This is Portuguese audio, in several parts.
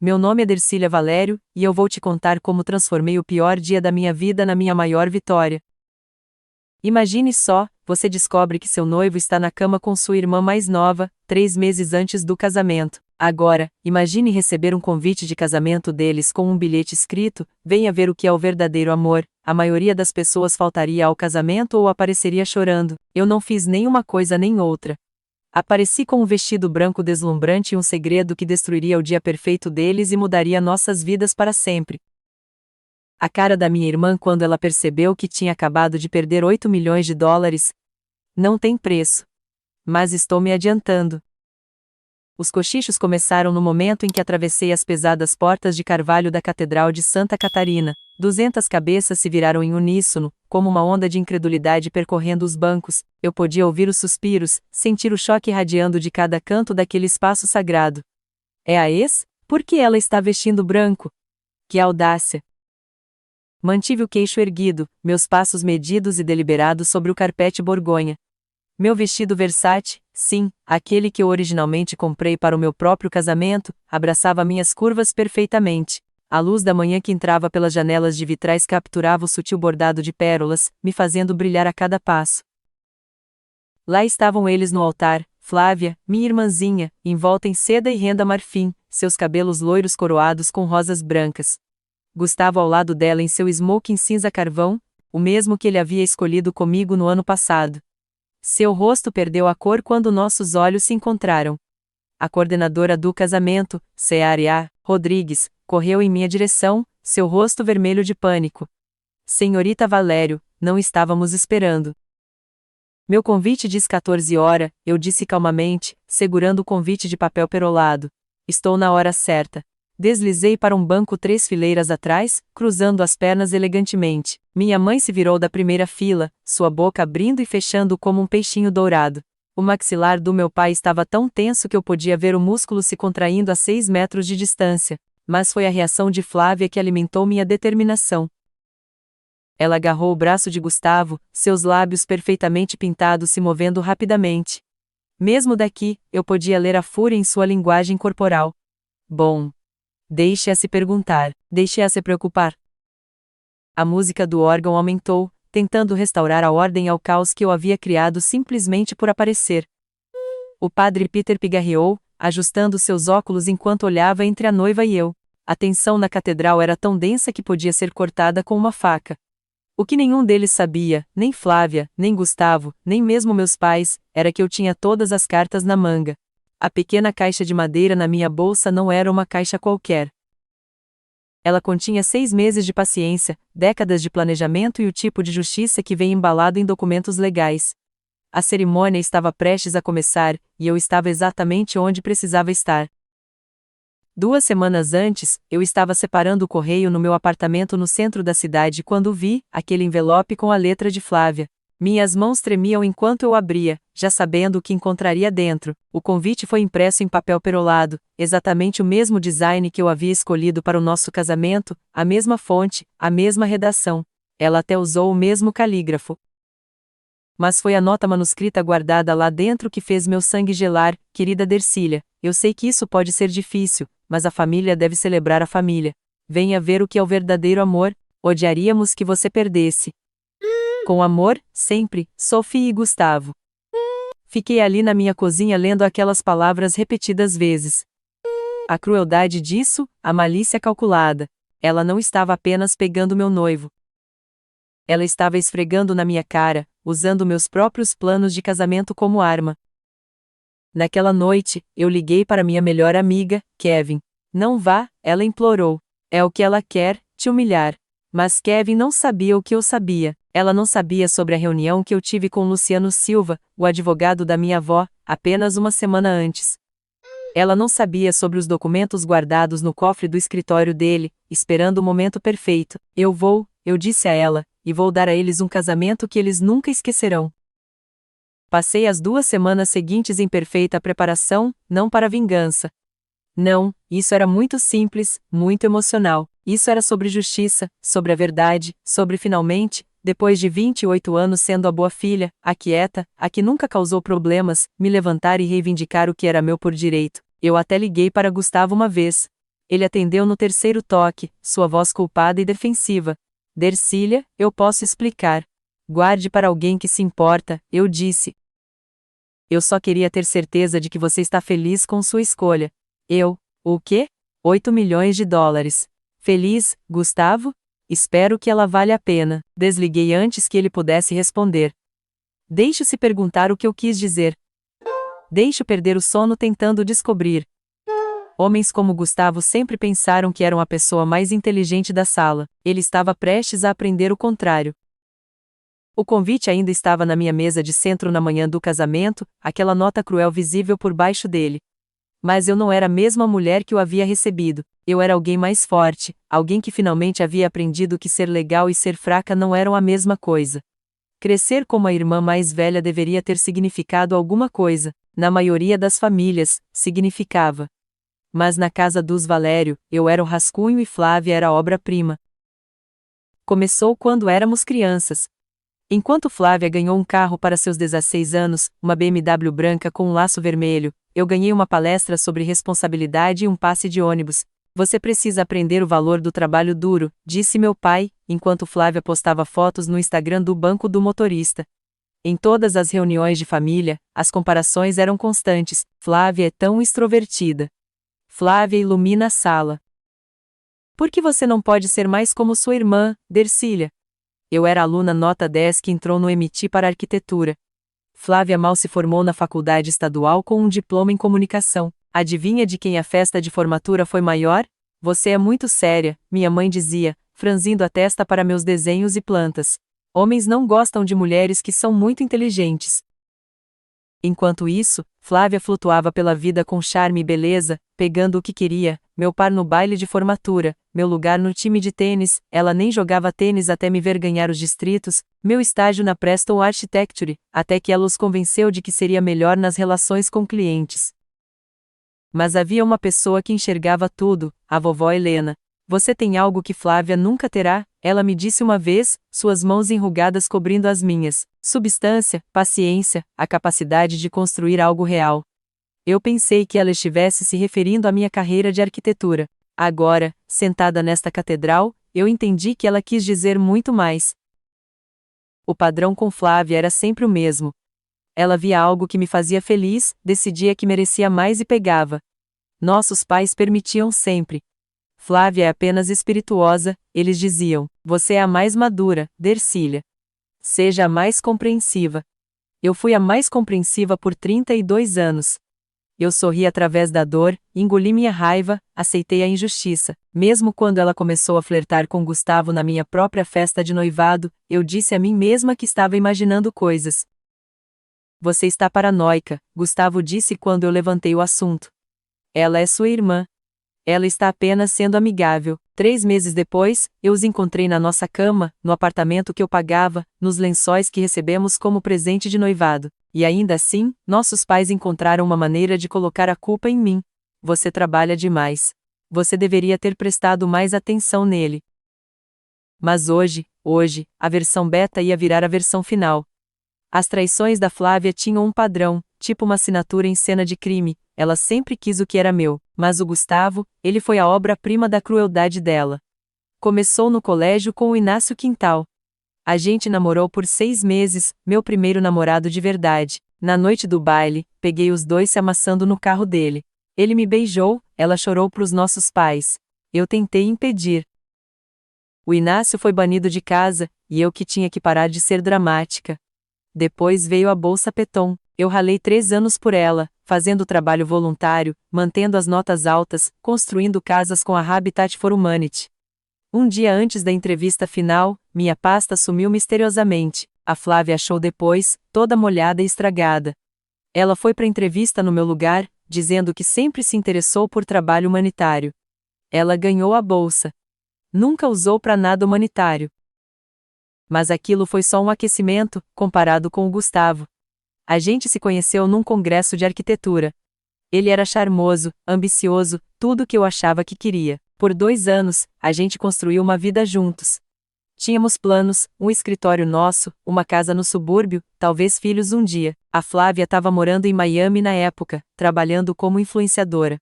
Meu nome é Dercília Valério, e eu vou te contar como transformei o pior dia da minha vida na minha maior vitória. Imagine só, você descobre que seu noivo está na cama com sua irmã mais nova, 3 meses antes do casamento. Agora, imagine receber um convite de casamento deles com um bilhete escrito: venha ver o que é o verdadeiro amor. A maioria das pessoas faltaria ao casamento ou apareceria chorando. Eu não fiz nem uma coisa nem outra. Apareci com um vestido branco deslumbrante e um segredo que destruiria o dia perfeito deles e mudaria nossas vidas para sempre. A cara da minha irmã quando ela percebeu que tinha acabado de perder 8 milhões de dólares. Não tem preço. Mas estou me adiantando. Os cochichos começaram no momento em que atravessei as pesadas portas de carvalho da Catedral de Santa Catarina. 200 cabeças se viraram em uníssono, como uma onda de incredulidade percorrendo os bancos. Eu podia ouvir os suspiros, sentir o choque irradiando de cada canto daquele espaço sagrado. É a ex? Por que ela está vestindo branco? Que audácia! Mantive o queixo erguido, meus passos medidos e deliberados sobre o carpete Borgonha. Meu vestido Versace, sim, aquele que eu originalmente comprei para o meu próprio casamento, abraçava minhas curvas perfeitamente. A luz da manhã que entrava pelas janelas de vitrais capturava o sutil bordado de pérolas, me fazendo brilhar a cada passo. Lá estavam eles no altar, Flávia, minha irmãzinha, envolta em seda e renda marfim, seus cabelos loiros coroados com rosas brancas. Gustavo ao lado dela em seu smoking cinza carvão, o mesmo que ele havia escolhido comigo no ano passado. Seu rosto perdeu a cor quando nossos olhos se encontraram. A coordenadora do casamento, Cearia Rodrigues, correu em minha direção, seu rosto vermelho de pânico. Senhorita Valério, não estávamos esperando. Meu convite diz 14 horas, eu disse calmamente, segurando o convite de papel perolado. Estou na hora certa. Deslizei para um banco 3 fileiras atrás, cruzando as pernas elegantemente. Minha mãe se virou da primeira fila, sua boca abrindo e fechando como um peixinho dourado. O maxilar do meu pai estava tão tenso que eu podia ver o músculo se contraindo a 6 metros de distância. Mas foi a reação de Flávia que alimentou minha determinação. Ela agarrou o braço de Gustavo, seus lábios perfeitamente pintados se movendo rapidamente. Mesmo daqui, eu podia ler a fúria em sua linguagem corporal. Bom. Deixe-a se perguntar, deixe-a se preocupar. A música do órgão aumentou, tentando restaurar a ordem ao caos que eu havia criado simplesmente por aparecer. O padre Peter pigarreou, ajustando seus óculos enquanto olhava entre a noiva e eu. A tensão na catedral era tão densa que podia ser cortada com uma faca. O que nenhum deles sabia, nem Flávia, nem Gustavo, nem mesmo meus pais, era que eu tinha todas as cartas na manga. A pequena caixa de madeira na minha bolsa não era uma caixa qualquer. Ela continha 6 meses de paciência, décadas de planejamento e o tipo de justiça que vem embalado em documentos legais. A cerimônia estava prestes a começar, e eu estava exatamente onde precisava estar. 2 semanas antes, eu estava separando o correio no meu apartamento no centro da cidade quando vi aquele envelope com a letra de Flávia. Minhas mãos tremiam enquanto eu abria, já sabendo o que encontraria dentro. O convite foi impresso em papel perolado, exatamente o mesmo design que eu havia escolhido para o nosso casamento, a mesma fonte, a mesma redação. Ela até usou o mesmo calígrafo. Mas foi a nota manuscrita guardada lá dentro que fez meu sangue gelar, querida Dercília. Eu sei que isso pode ser difícil, mas a família deve celebrar a família. Venha ver o que é o verdadeiro amor. Odiaríamos que você perdesse. Com amor, sempre, Sophie e Gustavo. Fiquei ali na minha cozinha lendo aquelas palavras repetidas vezes. A crueldade disso, a malícia calculada. Ela não estava apenas pegando meu noivo. Ela estava esfregando na minha cara, usando meus próprios planos de casamento como arma. Naquela noite, eu liguei para minha melhor amiga, Kevin. Não vá, ela implorou. É o que ela quer, te humilhar. Mas Kevin não sabia o que eu sabia. Ela não sabia sobre a reunião que eu tive com Luciano Silva, o advogado da minha avó, apenas uma semana antes. Ela não sabia sobre os documentos guardados no cofre do escritório dele, esperando o momento perfeito. Eu disse a ela, e vou dar a eles um casamento que eles nunca esquecerão. Passei as 2 semanas seguintes em perfeita preparação, não para vingança. Não, isso era muito simples, muito emocional. Isso era sobre justiça, sobre a verdade, sobre finalmente, depois de 28 anos sendo a boa filha, a quieta, a que nunca causou problemas, me levantar e reivindicar o que era meu por direito. Eu até liguei para Gustavo uma vez. Ele atendeu no terceiro toque, sua voz culpada e defensiva. Dercília, eu posso explicar. Guarde para alguém que se importa, eu disse. Eu só queria ter certeza de que você está feliz com sua escolha. O quê? 8 milhões de dólares. Feliz, Gustavo? Espero que ela valha a pena. Desliguei antes que ele pudesse responder. Deixe-se perguntar o que eu quis dizer. Deixe perder o sono tentando descobrir. Homens como Gustavo sempre pensaram que eram a pessoa mais inteligente da sala. Ele estava prestes a aprender o contrário. O convite ainda estava na minha mesa de centro na manhã do casamento, aquela nota cruel visível por baixo dele. Mas eu não era a mesma mulher que o havia recebido. Eu era alguém mais forte, alguém que finalmente havia aprendido que ser legal e ser fraca não eram a mesma coisa. Crescer como a irmã mais velha deveria ter significado alguma coisa. Na maioria das famílias, significava. Mas na casa dos Valério, eu era o rascunho e Flávia era a obra-prima. Começou quando éramos crianças. Enquanto Flávia ganhou um carro para seus 16 anos, uma BMW branca com um laço vermelho, eu ganhei uma palestra sobre responsabilidade e um passe de ônibus. Você precisa aprender o valor do trabalho duro, disse meu pai, enquanto Flávia postava fotos no Instagram do banco do motorista. Em todas as reuniões de família, as comparações eram constantes. Flávia é tão extrovertida. Flávia ilumina a sala. Por que você não pode ser mais como sua irmã, Dercília? Eu era aluna nota 10 que entrou no MIT para arquitetura. Flávia mal se formou na faculdade estadual com um diploma em comunicação. Adivinha de quem a festa de formatura foi maior? Você é muito séria, minha mãe dizia, franzindo a testa para meus desenhos e plantas. Homens não gostam de mulheres que são muito inteligentes. Enquanto isso, Flávia flutuava pela vida com charme e beleza, pegando o que queria, meu par no baile de formatura, meu lugar no time de tênis, ela nem jogava tênis até me ver ganhar os distritos, meu estágio na Preston Architecture, até que ela os convenceu de que seria melhor nas relações com clientes. Mas havia uma pessoa que enxergava tudo, a vovó Helena. Você tem algo que Flávia nunca terá, ela me disse uma vez, suas mãos enrugadas cobrindo as minhas. Substância, paciência, a capacidade de construir algo real. Eu pensei que ela estivesse se referindo à minha carreira de arquitetura. Agora, sentada nesta catedral, eu entendi que ela quis dizer muito mais. O padrão com Flávia era sempre o mesmo. Ela via algo que me fazia feliz, decidia que merecia mais e pegava. Nossos pais permitiam sempre. Flávia é apenas espirituosa, eles diziam. Você é a mais madura, Dercília. Seja a mais compreensiva. Eu fui a mais compreensiva por 32 anos. Eu sorri através da dor, engoli minha raiva, aceitei a injustiça. Mesmo quando ela começou a flertar com Gustavo na minha própria festa de noivado, eu disse a mim mesma que estava imaginando coisas. Você está paranoica, Gustavo disse quando eu levantei o assunto. Ela é sua irmã. Ela está apenas sendo amigável. 3 meses depois, eu os encontrei na nossa cama, no apartamento que eu pagava, nos lençóis que recebemos como presente de noivado. E ainda assim, nossos pais encontraram uma maneira de colocar a culpa em mim. Você trabalha demais. Você deveria ter prestado mais atenção nele. Mas hoje, a versão beta ia virar a versão final. As traições da Flávia tinham um padrão, tipo uma assinatura em cena de crime. Ela sempre quis o que era meu, mas o Gustavo, ele foi a obra-prima da crueldade dela. Começou no colégio com o Inácio Quintal. A gente namorou por 6 meses, meu primeiro namorado de verdade. Na noite do baile, peguei os dois se amassando no carro dele. Ele me beijou, ela chorou pros nossos pais. Eu tentei impedir. O Inácio foi banido de casa, e eu que tinha que parar de ser dramática. Depois veio a Bolsa Peton. Eu ralei 3 anos por ela, fazendo trabalho voluntário, mantendo as notas altas, construindo casas com a Habitat for Humanity. Um dia antes da entrevista final, minha pasta sumiu misteriosamente. A Flávia achou depois, toda molhada e estragada. Ela foi para a entrevista no meu lugar, dizendo que sempre se interessou por trabalho humanitário. Ela ganhou a bolsa. Nunca usou para nada humanitário. Mas aquilo foi só um aquecimento, comparado com o Gustavo. A gente se conheceu num congresso de arquitetura. Ele era charmoso, ambicioso, tudo o que eu achava que queria. Por 2 anos, a gente construiu uma vida juntos. Tínhamos planos, um escritório nosso, uma casa no subúrbio, talvez filhos um dia. A Flávia estava morando em Miami na época, trabalhando como influenciadora.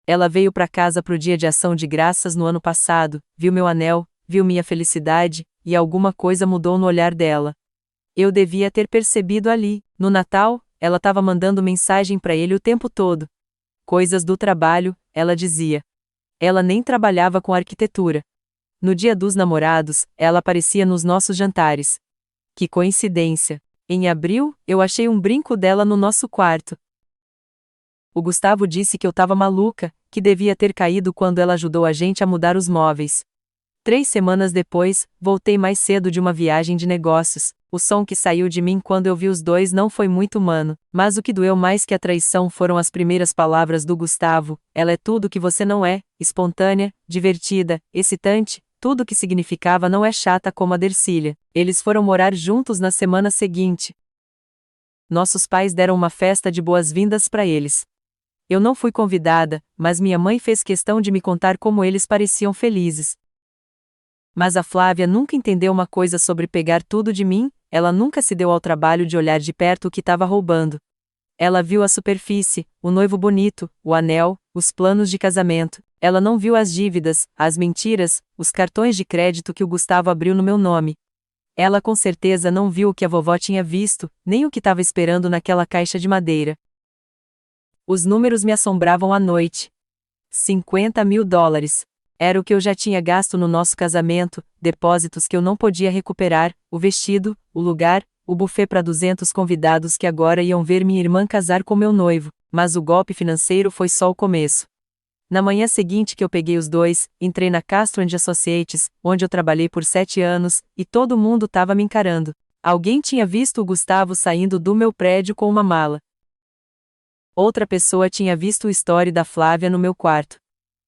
Ela veio para casa pro dia de ação de graças no ano passado, viu meu anel, viu minha felicidade, e alguma coisa mudou no olhar dela. Eu devia ter percebido ali. No Natal, ela estava mandando mensagem para ele o tempo todo. Coisas do trabalho, ela dizia. Ela nem trabalhava com arquitetura. No dia dos namorados, ela aparecia nos nossos jantares. Que coincidência! Em abril, eu achei um brinco dela no nosso quarto. O Gustavo disse que eu estava maluca, que devia ter caído quando ela ajudou a gente a mudar os móveis. 3 semanas depois, voltei mais cedo de uma viagem de negócios. O som que saiu de mim quando eu vi os dois não foi muito humano, mas o que doeu mais que a traição foram as primeiras palavras do Gustavo: ela é tudo que você não é, espontânea, divertida, excitante, tudo que significava não é chata como a Dercília. Eles foram morar juntos na semana seguinte. Nossos pais deram uma festa de boas-vindas para eles. Eu não fui convidada, mas minha mãe fez questão de me contar como eles pareciam felizes. Mas a Flávia nunca entendeu uma coisa sobre pegar tudo de mim, ela nunca se deu ao trabalho de olhar de perto o que estava roubando. Ela viu a superfície, o noivo bonito, o anel, os planos de casamento. Ela não viu as dívidas, as mentiras, os cartões de crédito que o Gustavo abriu no meu nome. Ela com certeza não viu o que a vovó tinha visto, nem o que estava esperando naquela caixa de madeira. Os números me assombravam à noite. $50.000. Era o que eu já tinha gasto no nosso casamento, depósitos que eu não podia recuperar, o vestido, o lugar, o buffet para 200 convidados que agora iam ver minha irmã casar com meu noivo, mas o golpe financeiro foi só o começo. Na manhã seguinte que eu peguei os dois, entrei na Castro & Associates, onde eu trabalhei por 7 anos, e todo mundo estava me encarando. Alguém tinha visto o Gustavo saindo do meu prédio com uma mala. Outra pessoa tinha visto o story da Flávia no meu quarto.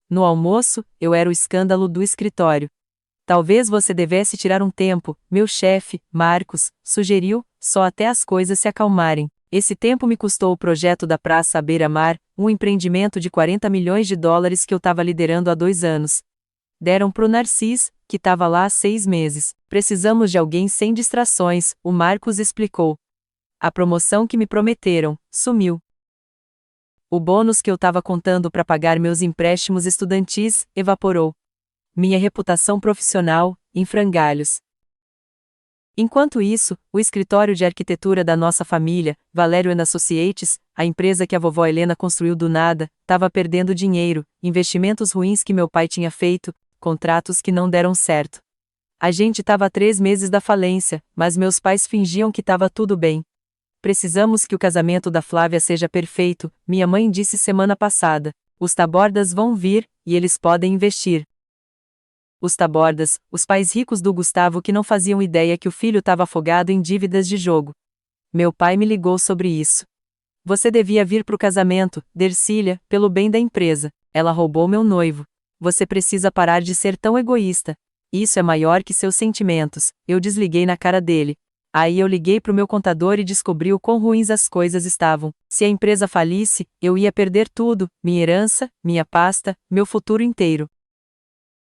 No almoço, eu era o escândalo do escritório. Talvez você devesse tirar um tempo, meu chefe, Marcos, sugeriu, só até as coisas se acalmarem. Esse tempo me custou o projeto da Praça à Beira-Mar, um empreendimento de $40 milhões que eu estava liderando há 2 anos. Deram pro Narcis, que estava lá há 6 meses. Precisamos de alguém sem distrações, o Marcos explicou. A promoção que me prometeram, sumiu. O bônus que eu estava contando para pagar meus empréstimos estudantis, evaporou. Minha reputação profissional, em frangalhos. Enquanto isso, o escritório de arquitetura da nossa família, Valério & Associates, a empresa que a vovó Helena construiu do nada, estava perdendo dinheiro, investimentos ruins que meu pai tinha feito, contratos que não deram certo. A gente estava a 3 meses da falência, mas meus pais fingiam que estava tudo bem. Precisamos que o casamento da Flávia seja perfeito, minha mãe disse semana passada. Os Tabordas vão vir, e eles podem investir. Os Tabordas, os pais ricos do Gustavo que não faziam ideia que o filho estava afogado em dívidas de jogo. Meu pai me ligou sobre isso. Você devia vir pro casamento, Dercília, pelo bem da empresa. Ela roubou meu noivo. Você precisa parar de ser tão egoísta. Isso é maior que seus sentimentos. Eu desliguei na cara dele. Aí eu liguei pro meu contador e descobri o quão ruins as coisas estavam. Se a empresa falisse, eu ia perder tudo, minha herança, minha pasta, meu futuro inteiro.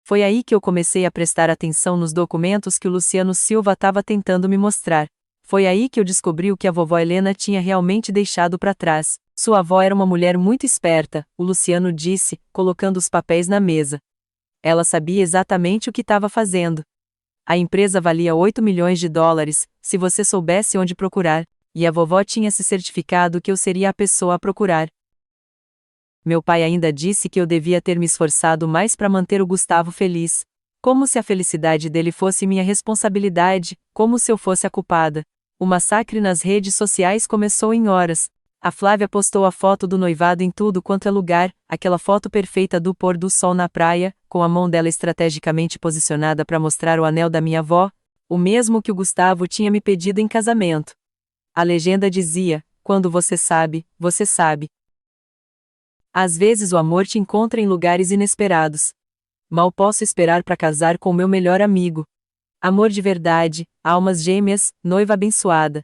Foi aí que eu comecei a prestar atenção nos documentos que o Luciano Silva estava tentando me mostrar. Foi aí que eu descobri o que a vovó Helena tinha realmente deixado para trás. Sua avó era uma mulher muito esperta, o Luciano disse, colocando os papéis na mesa. Ela sabia exatamente o que estava fazendo. A empresa valia $8 milhões, se você soubesse onde procurar, e a vovó tinha se certificado que eu seria a pessoa a procurar. Meu pai ainda disse que eu devia ter me esforçado mais para manter o Gustavo feliz. Como se a felicidade dele fosse minha responsabilidade, como se eu fosse a culpada. O massacre nas redes sociais começou em horas. A Flávia postou a foto do noivado em tudo quanto é lugar, aquela foto perfeita do pôr do sol na praia, com a mão dela estrategicamente posicionada para mostrar o anel da minha avó, o mesmo que o Gustavo tinha me pedido em casamento. A legenda dizia: quando você sabe, você sabe. Às vezes o amor te encontra em lugares inesperados. Mal posso esperar para casar com meu melhor amigo. Amor de verdade, almas gêmeas, noiva abençoada.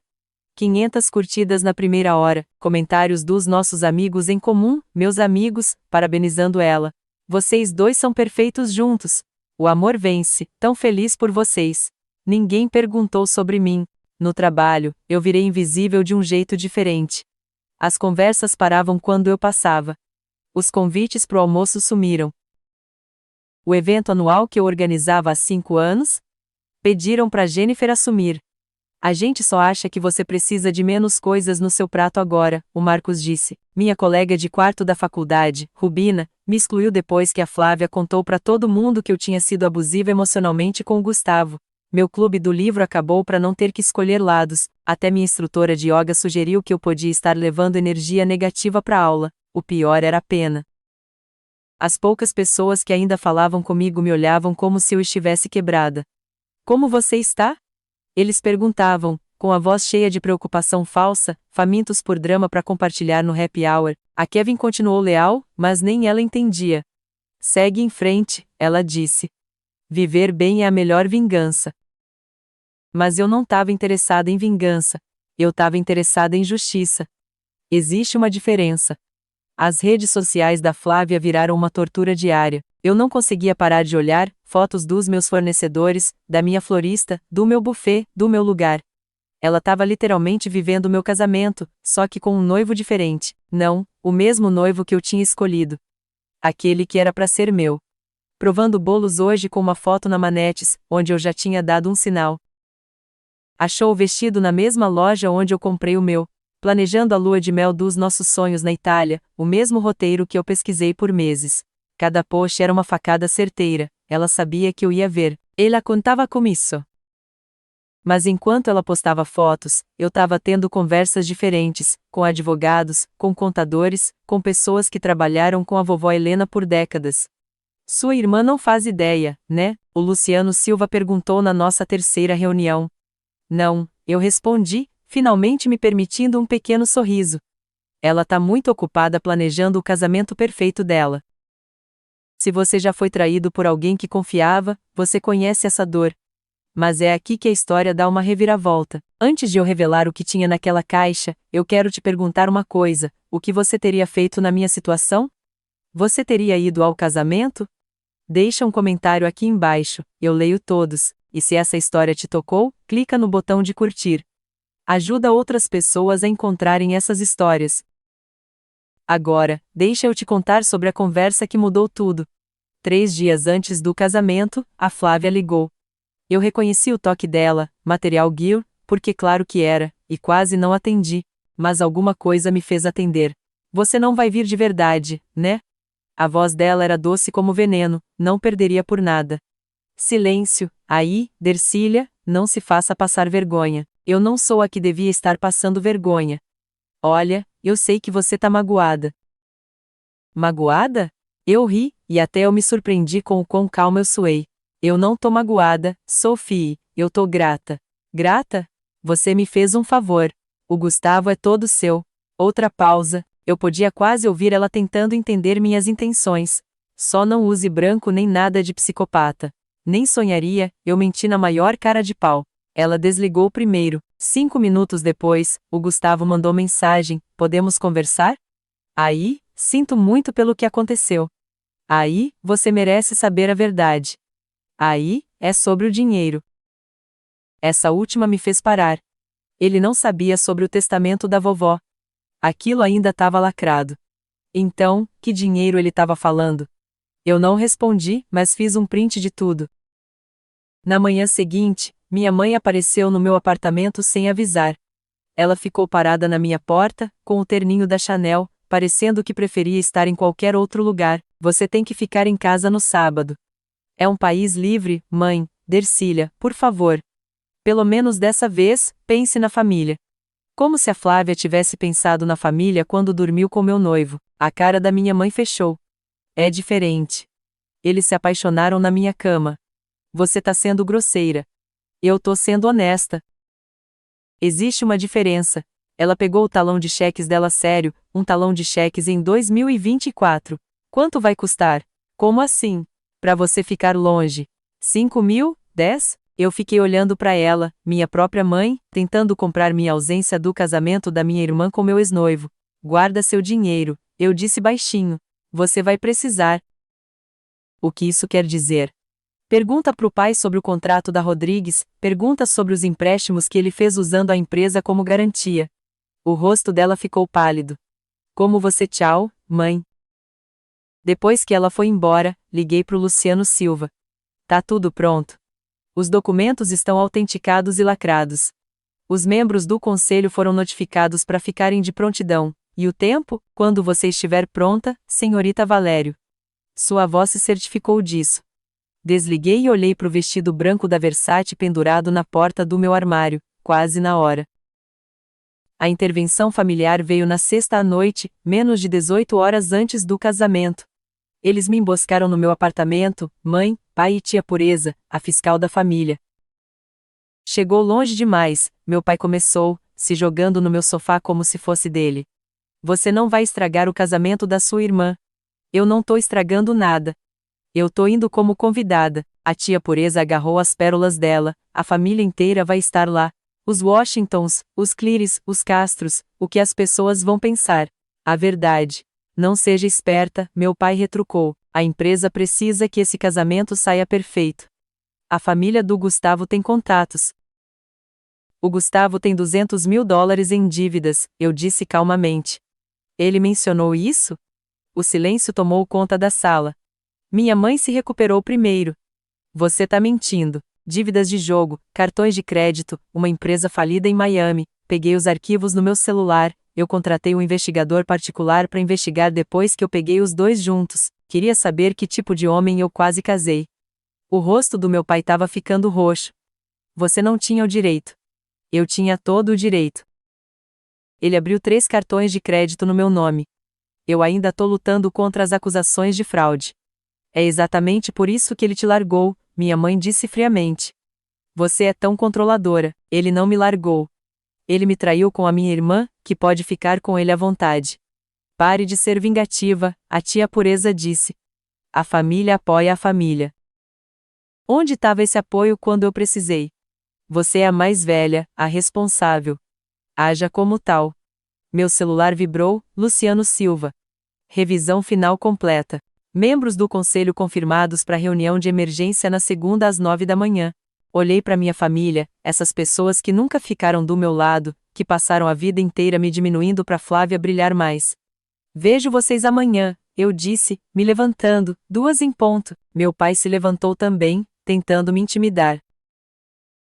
500 curtidas na primeira hora, comentários dos nossos amigos em comum, meus amigos, parabenizando ela. Vocês dois são perfeitos juntos. O amor vence, tão feliz por vocês. Ninguém perguntou sobre mim. No trabalho, eu virei invisível de um jeito diferente. As conversas paravam quando eu passava. Os convites pro almoço sumiram. O evento anual que eu organizava há 5 anos? Pediram pra Jennifer assumir. A gente só acha que você precisa de menos coisas no seu prato agora, o Marcos disse. Minha colega de quarto da faculdade, Rubina, me excluiu depois que a Flávia contou pra todo mundo que eu tinha sido abusiva emocionalmente com o Gustavo. Meu clube do livro acabou pra não ter que escolher lados, até minha instrutora de yoga sugeriu que eu podia estar levando energia negativa pra aula. O pior era a pena. As poucas pessoas que ainda falavam comigo me olhavam como se eu estivesse quebrada. Como você está? Eles perguntavam, com a voz cheia de preocupação falsa, famintos por drama para compartilhar no happy hour. A Kevin continuou leal, mas nem ela entendia. Segue em frente, ela disse. Viver bem é a melhor vingança. Mas eu não estava interessada em vingança. Eu estava interessada em justiça. Existe uma diferença. As redes sociais da Flávia viraram uma tortura diária. Eu não conseguia parar de olhar fotos dos meus fornecedores, da minha florista, do meu buffet, do meu lugar. Ela estava literalmente vivendo meu casamento, só que com um noivo diferente. Não, o mesmo noivo que eu tinha escolhido. Aquele que era para ser meu. Provando bolos hoje com uma foto na Manetes, onde eu já tinha dado um sinal. Achou o vestido na mesma loja onde eu comprei o meu. Planejando a lua de mel dos nossos sonhos na Itália, o mesmo roteiro que eu pesquisei por meses. Cada post era uma facada certeira, ela sabia que eu ia ver. Ela contava com isso. Mas enquanto ela postava fotos, eu estava tendo conversas diferentes, com advogados, com contadores, com pessoas que trabalharam com a vovó Helena por décadas. Sua irmã não faz ideia, né? O Luciano Silva perguntou na nossa terceira reunião. Não, eu respondi, finalmente me permitindo um pequeno sorriso. Ela tá muito ocupada planejando o casamento perfeito dela. Se você já foi traído por alguém que confiava, você conhece essa dor. Mas é aqui que a história dá uma reviravolta. Antes de eu revelar o que tinha naquela caixa, eu quero te perguntar uma coisa: o que você teria feito na minha situação? Você teria ido ao casamento? Deixa um comentário aqui embaixo, eu leio todos, e se essa história te tocou, clica no botão de curtir. Ajuda outras pessoas a encontrarem essas histórias. Agora, deixa eu te contar sobre a conversa que mudou tudo. 3 dias antes do casamento, a Flávia ligou. Eu reconheci o toque dela, Material Gear, porque claro que era, e quase não atendi. Mas alguma coisa me fez atender. Você não vai vir de verdade, né? A voz dela era doce como veneno, não perderia por nada. Silêncio, aí, Dercília, não se faça passar vergonha. Eu não sou a que devia estar passando vergonha. Olha, eu sei que você tá magoada. Magoada? Eu ri, e até eu me surpreendi com o quão calma eu suei. Eu não tô magoada, Sophie, eu tô grata. Grata? Você me fez um favor. O Gustavo é todo seu. Outra pausa, eu podia quase ouvir ela tentando entender minhas intenções. Só não use branco nem nada de psicopata. Nem sonharia, eu menti na maior cara de pau. Ela desligou primeiro. 5 minutos depois, o Gustavo mandou mensagem: podemos conversar? Aí, sinto muito pelo que aconteceu. Aí, você merece saber a verdade. Aí, é sobre o dinheiro. Essa última me fez parar. Ele não sabia sobre o testamento da vovó. Aquilo ainda estava lacrado. Então, que dinheiro ele estava falando? Eu não respondi, mas fiz um print de tudo. Na manhã seguinte, minha mãe apareceu no meu apartamento sem avisar. Ela ficou parada na minha porta, com o terninho da Chanel, parecendo que preferia estar em qualquer outro lugar. Você tem que ficar em casa no sábado. É um país livre, mãe, Dercília, por favor. Pelo menos dessa vez, pense na família. Como se a Flávia tivesse pensado na família quando dormiu com meu noivo. A cara da minha mãe fechou. É diferente. Eles se apaixonaram na minha cama. Você tá sendo grosseira. Eu tô sendo honesta. Existe uma diferença. Ela pegou o talão de cheques dela sério, um talão de cheques em 2024. Quanto vai custar? Como assim? Pra você ficar longe. 5 mil? 10? Eu fiquei olhando pra ela, minha própria mãe, tentando comprar minha ausência do casamento da minha irmã com meu ex-noivo. Guarda seu dinheiro, eu disse baixinho. Você vai precisar. O que isso quer dizer? Pergunta pro pai sobre o contrato da Rodrigues, pergunta sobre os empréstimos que ele fez usando a empresa como garantia. O rosto dela ficou pálido. Como você tchau, mãe? Depois que ela foi embora, liguei pro Luciano Silva. Tá tudo pronto. Os documentos estão autenticados e lacrados. Os membros do conselho foram notificados para ficarem de prontidão. E o tempo? Quando você estiver pronta, senhorita Valério. Sua avó se certificou disso. Desliguei e olhei pro vestido branco da Versace pendurado na porta do meu armário, quase na hora. A intervenção familiar veio na sexta à noite, menos de 18 horas antes do casamento. Eles me emboscaram no meu apartamento, mãe, pai e tia Pureza, a fiscal da família. Chegou longe demais, meu pai começou, se jogando no meu sofá como se fosse dele. Você não vai estragar o casamento da sua irmã. Eu não tô estragando nada. Eu tô indo como convidada, a tia Pureza agarrou as pérolas dela, a família inteira vai estar lá. Os Washingtons, os Clearys, os Castros, o que as pessoas vão pensar? A verdade. Não seja esperta, meu pai retrucou, a empresa precisa que esse casamento saia perfeito. A família do Gustavo tem contatos. O Gustavo tem $200 mil em dívidas, eu disse calmamente. Ele mencionou isso? O silêncio tomou conta da sala. Minha mãe se recuperou primeiro. Você tá mentindo. Dívidas de jogo, cartões de crédito, uma empresa falida em Miami. Peguei os arquivos no meu celular, eu contratei um investigador particular para investigar depois que eu peguei os dois juntos. Queria saber que tipo de homem eu quase casei. O rosto do meu pai estava ficando roxo. Você não tinha o direito. Eu tinha todo o direito. Ele abriu 3 cartões de crédito no meu nome. Eu ainda tô lutando contra as acusações de fraude. É exatamente por isso que ele te largou, minha mãe disse friamente. Você é tão controladora, ele não me largou. Ele me traiu com a minha irmã, que pode ficar com ele à vontade. Pare de ser vingativa, a tia Pureza disse. A família apoia a família. Onde estava esse apoio quando eu precisei? Você é a mais velha, a responsável. Haja como tal. Meu celular vibrou, Luciano Silva. Revisão final completa. Membros do conselho confirmados para reunião de emergência na segunda às 9 da manhã. Olhei para minha família, essas pessoas que nunca ficaram do meu lado, que passaram a vida inteira me diminuindo para Flávia brilhar mais. Vejo vocês amanhã, eu disse, me levantando, 2 em ponto. Meu pai se levantou também, tentando me intimidar.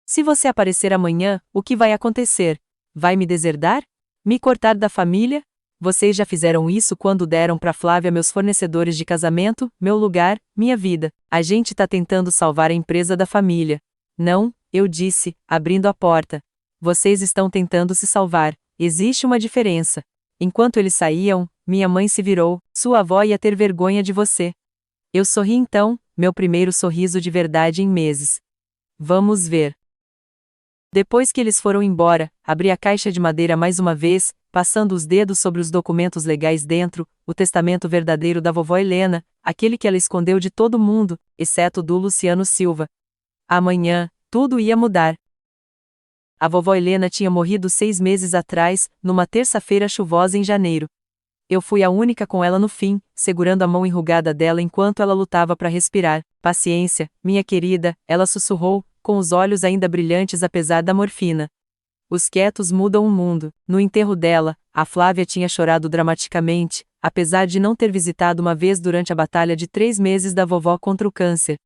Se você aparecer amanhã, o que vai acontecer? Vai me deserdar? Me cortar da família? Vocês já fizeram isso quando deram para Flávia meus fornecedores de casamento, meu lugar, minha vida. A gente tá tentando salvar a empresa da família. Não, eu disse, abrindo a porta. Vocês estão tentando se salvar. Existe uma diferença. Enquanto eles saíam, minha mãe se virou, sua avó ia ter vergonha de você. Eu sorri então, meu primeiro sorriso de verdade em meses. Vamos ver. Depois que eles foram embora, abri a caixa de madeira mais uma vez, passando os dedos sobre os documentos legais dentro, o testamento verdadeiro da vovó Helena, aquele que ela escondeu de todo mundo, exceto do Luciano Silva. Amanhã, tudo ia mudar. A vovó Helena tinha morrido 6 meses atrás, numa terça-feira chuvosa em janeiro. Eu fui a única com ela no fim, segurando a mão enrugada dela enquanto ela lutava para respirar. Paciência, minha querida, ela sussurrou, com os olhos ainda brilhantes apesar da morfina. Os quietos mudam o mundo. No enterro dela, a Flávia tinha chorado dramaticamente, apesar de não ter visitado uma vez durante a batalha de 3 meses da vovó contra o câncer.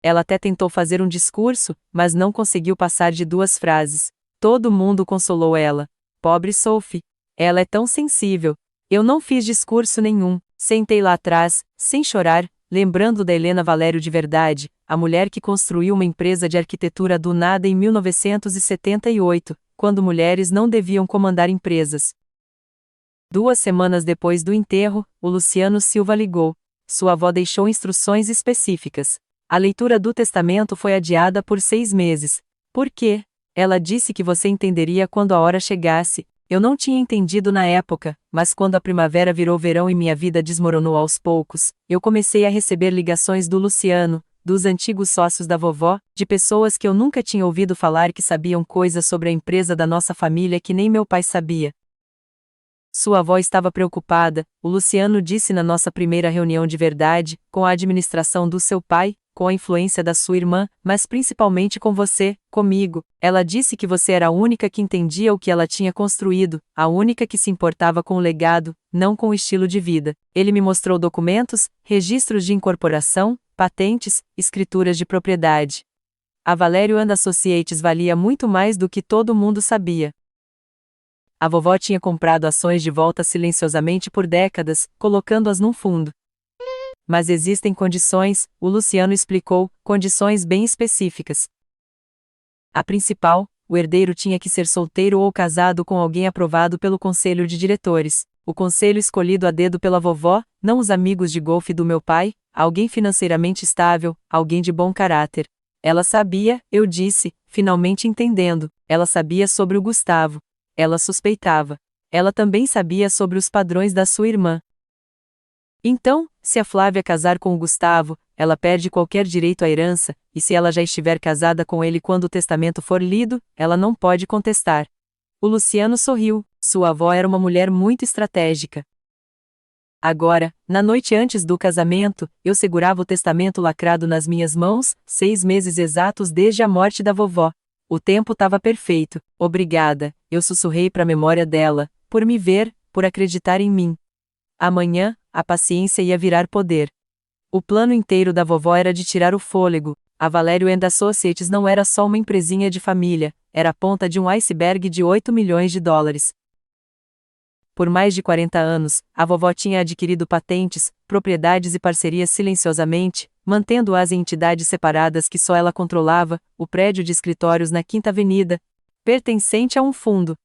Ela até tentou fazer um discurso, mas não conseguiu passar de 2 frases. Todo mundo consolou ela. Pobre Sophie. Ela é tão sensível. Eu não fiz discurso nenhum, sentei lá atrás, sem chorar, lembrando da Helena Valério de verdade, a mulher que construiu uma empresa de arquitetura do nada em 1978, quando mulheres não deviam comandar empresas. 2 semanas depois do enterro, o Luciano Silva ligou. Sua avó deixou instruções específicas. A leitura do testamento foi adiada por 6 meses. Por quê? Ela disse que você entenderia quando a hora chegasse. Eu não tinha entendido na época, mas quando a primavera virou verão e minha vida desmoronou aos poucos, eu comecei a receber ligações do Luciano, dos antigos sócios da vovó, de pessoas que eu nunca tinha ouvido falar que sabiam coisas sobre a empresa da nossa família que nem meu pai sabia. Sua avó estava preocupada, o Luciano disse na nossa primeira reunião de verdade, com a administração do seu pai, com a influência da sua irmã, mas principalmente com você, comigo. Ela disse que você era a única que entendia o que ela tinha construído, a única que se importava com o legado, não com o estilo de vida. Ele me mostrou documentos, registros de incorporação, patentes, escrituras de propriedade. A Valero & Associates valia muito mais do que todo mundo sabia. A vovó tinha comprado ações de volta silenciosamente por décadas, colocando-as num fundo. Mas existem condições, o Luciano explicou, condições bem específicas. A principal, o herdeiro tinha que ser solteiro ou casado com alguém aprovado pelo conselho de diretores. O conselho escolhido a dedo pela vovó, não os amigos de golfe do meu pai, alguém financeiramente estável, alguém de bom caráter. Ela sabia, eu disse, finalmente entendendo, ela sabia sobre o Gustavo. Ela suspeitava. Ela também sabia sobre os padrões da sua irmã. Então, se a Flávia casar com o Gustavo, ela perde qualquer direito à herança, e se ela já estiver casada com ele quando o testamento for lido, ela não pode contestar. O Luciano sorriu, sua avó era uma mulher muito estratégica. Agora, na noite antes do casamento, eu segurava o testamento lacrado nas minhas mãos, 6 meses exatos desde a morte da vovó. O tempo estava perfeito, obrigada, eu sussurrei para a memória dela, por me ver, por acreditar em mim. Amanhã, a paciência ia virar poder. O plano inteiro da vovó era de tirar o fôlego. A Valero & Associates não era só uma empresinha de família, era a ponta de um iceberg de 8 milhões de dólares. Por mais de 40 anos, a vovó tinha adquirido patentes, propriedades e parcerias silenciosamente, mantendo-as em entidades separadas que só ela controlava, o prédio de escritórios na Quinta Avenida, pertencente a um fundo.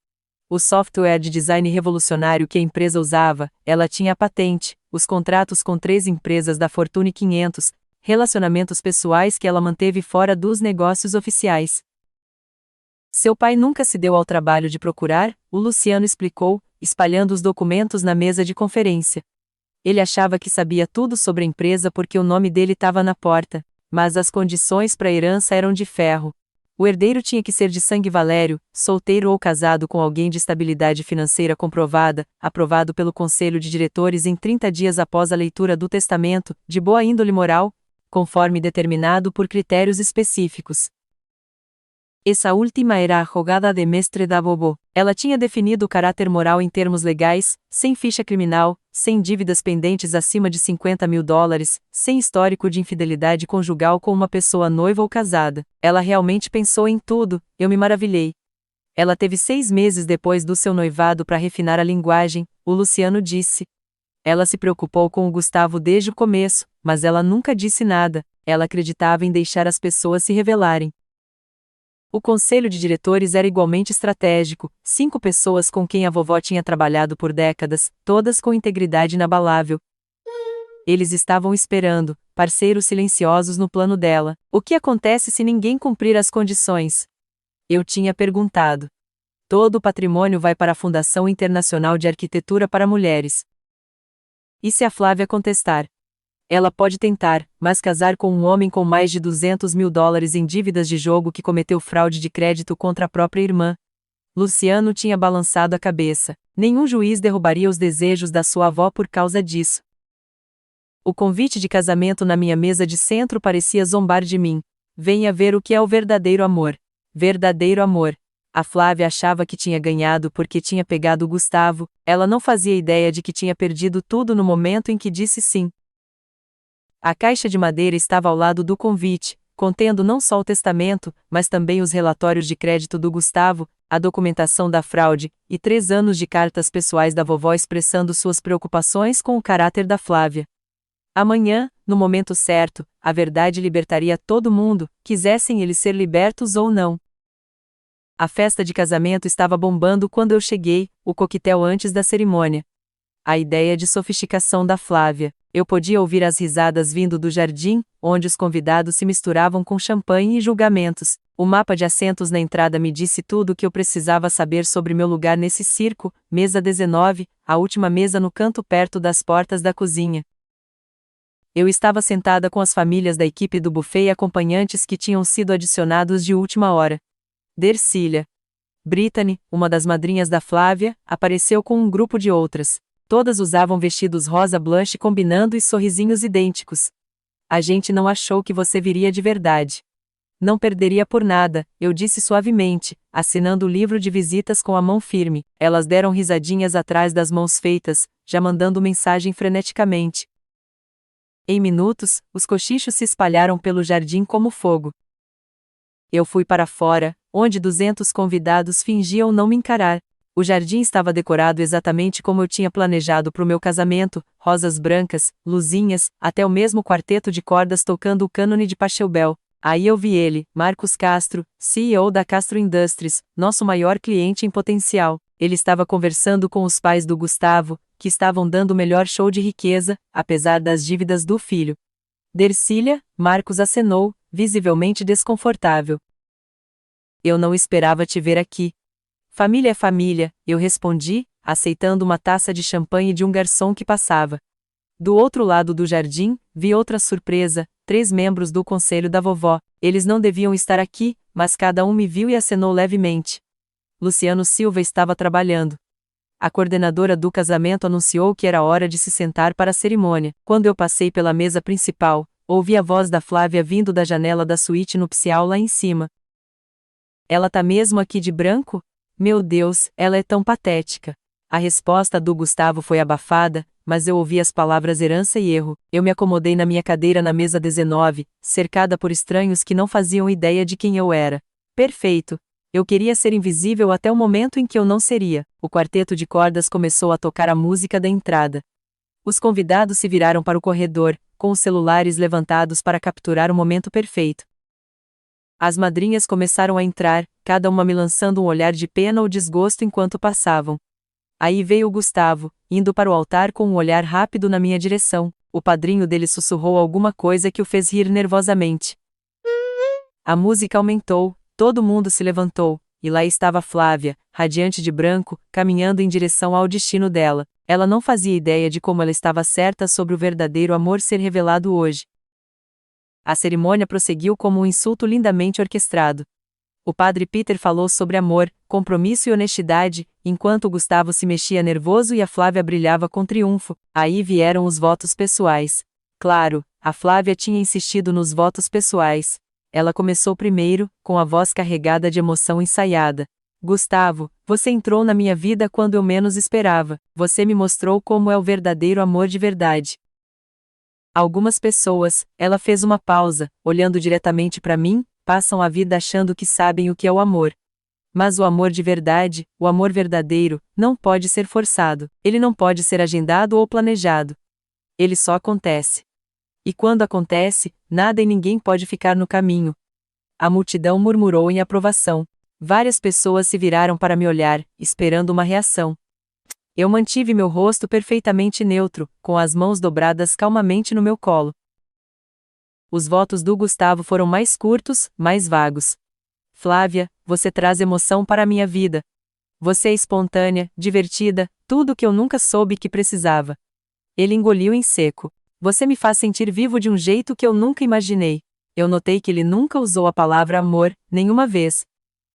O software de design revolucionário que a empresa usava, ela tinha a patente, os contratos com 3 empresas da Fortune 500, relacionamentos pessoais que ela manteve fora dos negócios oficiais. Seu pai nunca se deu ao trabalho de procurar, o Luciano explicou, espalhando os documentos na mesa de conferência. Ele achava que sabia tudo sobre a empresa porque o nome dele estava na porta, mas as condições para a herança eram de ferro. O herdeiro tinha que ser de sangue Valério, solteiro ou casado com alguém de estabilidade financeira comprovada, aprovado pelo conselho de diretores em 30 dias após a leitura do testamento, de boa índole moral, conforme determinado por critérios específicos. Essa última era a jogada de mestre da vovó. Ela tinha definido o caráter moral em termos legais, sem ficha criminal, sem dívidas pendentes acima de 50 mil dólares, sem histórico de infidelidade conjugal com uma pessoa noiva ou casada. Ela realmente pensou em tudo, eu me maravilhei. Ela teve 6 meses depois do seu noivado para refinar a linguagem, o Luciano disse. Ela se preocupou com o Gustavo desde o começo, mas ela nunca disse nada, ela acreditava em deixar as pessoas se revelarem. O conselho de diretores era igualmente estratégico, 5 pessoas com quem a vovó tinha trabalhado por décadas, todas com integridade inabalável. Eles estavam esperando, parceiros silenciosos no plano dela. O que acontece se ninguém cumprir as condições? Eu tinha perguntado. Todo o patrimônio vai para a Fundação Internacional de Arquitetura para Mulheres. E se a Flávia contestar? Ela pode tentar, mas casar com um homem com mais de 200 mil dólares em dívidas de jogo que cometeu fraude de crédito contra a própria irmã. Luciano tinha balançado a cabeça. Nenhum juiz derrubaria os desejos da sua avó por causa disso. O convite de casamento na minha mesa de centro parecia zombar de mim. Venha ver o que é o verdadeiro amor. Verdadeiro amor. A Flávia achava que tinha ganhado porque tinha pegado o Gustavo, ela não fazia ideia de que tinha perdido tudo no momento em que disse sim. A caixa de madeira estava ao lado do convite, contendo não só o testamento, mas também os relatórios de crédito do Gustavo, a documentação da fraude, e 3 anos de cartas pessoais da vovó expressando suas preocupações com o caráter da Flávia. Amanhã, no momento certo, a verdade libertaria todo mundo, quisessem eles ser libertos ou não. A festa de casamento estava bombando quando eu cheguei, o coquetel antes da cerimônia. A ideia de sofisticação da Flávia. Eu podia ouvir as risadas vindo do jardim, onde os convidados se misturavam com champanhe e julgamentos. O mapa de assentos na entrada me disse tudo o que eu precisava saber sobre meu lugar nesse circo, mesa 19, a última mesa no canto perto das portas da cozinha. Eu estava sentada com as famílias da equipe do buffet e acompanhantes que tinham sido adicionados de última hora. Dercília. Brittany, uma das madrinhas da Flávia, apareceu com um grupo de outras. Todas usavam vestidos rosa blush combinando e sorrisinhos idênticos. A gente não achou que você viria de verdade. Não perderia por nada, eu disse suavemente, assinando o livro de visitas com a mão firme. Elas deram risadinhas atrás das mãos feitas, já mandando mensagem freneticamente. Em minutos, os cochichos se espalharam pelo jardim como fogo. Eu fui para fora, onde 200 convidados fingiam não me encarar. O jardim estava decorado exatamente como eu tinha planejado para o meu casamento, rosas brancas, luzinhas, até o mesmo quarteto de cordas tocando o cânone de Pachelbel. Aí eu vi ele, Marcos Castro, CEO da Castro Industries, nosso maior cliente em potencial. Ele estava conversando com os pais do Gustavo, que estavam dando o melhor show de riqueza, apesar das dívidas do filho. Dercília, Marcos acenou, visivelmente desconfortável. Eu não esperava te ver aqui. Família é família, eu respondi, aceitando uma taça de champanhe de um garçom que passava. Do outro lado do jardim, vi outra surpresa, 3 membros do conselho da vovó. Eles não deviam estar aqui, mas cada um me viu e acenou levemente. Luciano Silva estava trabalhando. A coordenadora do casamento anunciou que era hora de se sentar para a cerimônia. Quando eu passei pela mesa principal, ouvi a voz da Flávia vindo da janela da suíte nupcial lá em cima. Ela tá mesmo aqui de branco? Meu Deus, ela é tão patética. A resposta do Gustavo foi abafada, mas eu ouvi as palavras herança e erro. Eu me acomodei na minha cadeira na mesa 19, cercada por estranhos que não faziam ideia de quem eu era. Perfeito. Eu queria ser invisível até o momento em que eu não seria. O quarteto de cordas começou a tocar a música da entrada. Os convidados se viraram para o corredor, com os celulares levantados para capturar o momento perfeito. As madrinhas começaram a entrar, cada uma me lançando um olhar de pena ou desgosto enquanto passavam. Aí veio o Gustavo, indo para o altar com um olhar rápido na minha direção. O padrinho dele sussurrou alguma coisa que o fez rir nervosamente. A música aumentou, todo mundo se levantou, e lá estava Flávia, radiante de branco, caminhando em direção ao destino dela. Ela não fazia ideia de como ela estava certa sobre o verdadeiro amor ser revelado hoje. A cerimônia prosseguiu como um insulto lindamente orquestrado. O padre Peter falou sobre amor, compromisso e honestidade, enquanto Gustavo se mexia nervoso e a Flávia brilhava com triunfo. Aí vieram os votos pessoais. Claro, a Flávia tinha insistido nos votos pessoais. Ela começou primeiro, com a voz carregada de emoção ensaiada. Gustavo, você entrou na minha vida quando eu menos esperava. Você me mostrou como é o verdadeiro amor de verdade. Algumas pessoas, ela fez uma pausa, olhando diretamente para mim, passam a vida achando que sabem o que é o amor. Mas o amor de verdade, o amor verdadeiro, não pode ser forçado. Ele não pode ser agendado ou planejado. Ele só acontece. E quando acontece, nada e ninguém pode ficar no caminho. A multidão murmurou em aprovação. Várias pessoas se viraram para me olhar, esperando uma reação. Eu mantive meu rosto perfeitamente neutro, com as mãos dobradas calmamente no meu colo. Os votos do Gustavo foram mais curtos, mais vagos. Flávia, você traz emoção para a minha vida. Você é espontânea, divertida, tudo o que eu nunca soube que precisava. Ele engoliu em seco. Você me faz sentir vivo de um jeito que eu nunca imaginei. Eu notei que ele nunca usou a palavra amor, nenhuma vez.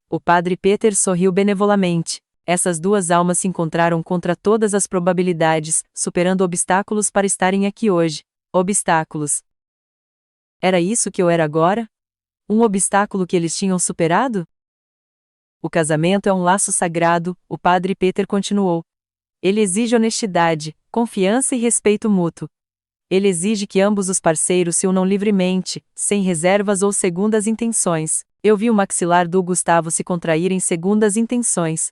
O padre Peter sorriu benevolamente. Essas duas almas se encontraram contra todas as probabilidades, superando obstáculos para estarem aqui hoje. Obstáculos. Era isso que eu era agora? Um obstáculo que eles tinham superado? O casamento é um laço sagrado, o padre Peter continuou. Ele exige honestidade, confiança e respeito mútuo. Ele exige que ambos os parceiros se unam livremente, sem reservas ou segundas intenções. Eu vi o maxilar do Gustavo se contrair em segundas intenções.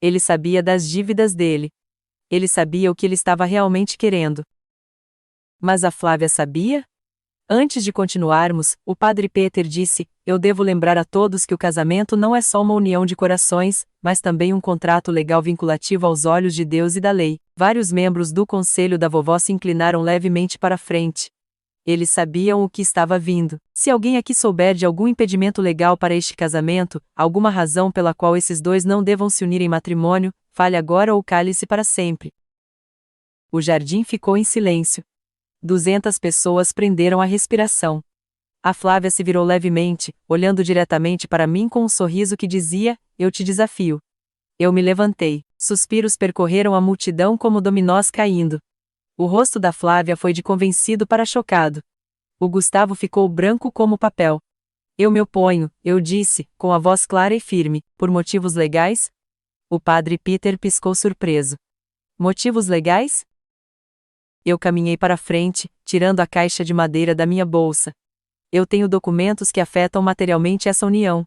Ele sabia das dívidas dele. Ele sabia o que ele estava realmente querendo. Mas a Flávia sabia? Antes de continuarmos, o padre Peter disse: eu devo lembrar a todos que o casamento não é só uma união de corações, mas também um contrato legal vinculativo aos olhos de Deus e da lei. Vários membros do conselho da vovó se inclinaram levemente para a frente. Eles sabiam o que estava vindo. Se alguém aqui souber de algum impedimento legal para este casamento, alguma razão pela qual esses dois não devam se unir em matrimônio, fale agora ou cale-se para sempre. O jardim ficou em silêncio. 200 pessoas prenderam a respiração. A Flávia se virou levemente, olhando diretamente para mim com um sorriso que dizia: eu te desafio. Eu me levantei. Suspiros percorreram a multidão como dominós caindo. O rosto da Flávia foi de convencido para chocado. O Gustavo ficou branco como papel. Eu me oponho, eu disse, com a voz clara e firme, por motivos legais? O padre Peter piscou surpreso. Motivos legais? Eu caminhei para frente, tirando a caixa de madeira da minha bolsa. Eu tenho documentos que afetam materialmente essa união.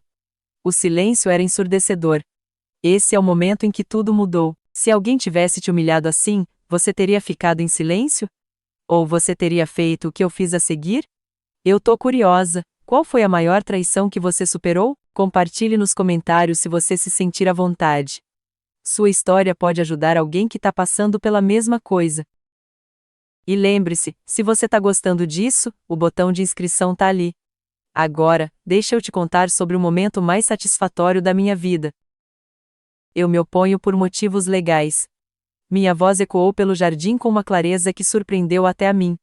O silêncio era ensurdecedor. Esse é o momento em que tudo mudou. Se alguém tivesse te humilhado assim, você teria ficado em silêncio? Ou você teria feito o que eu fiz a seguir? Eu tô curiosa. Qual foi a maior traição que você superou? Compartilhe nos comentários se você se sentir à vontade. Sua história pode ajudar alguém que está passando pela mesma coisa. E lembre-se, se você está gostando disso, o botão de inscrição tá ali. Agora, deixa eu te contar sobre o momento mais satisfatório da minha vida. Eu me oponho por motivos legais. Minha voz ecoou pelo jardim com uma clareza que surpreendeu até a mim.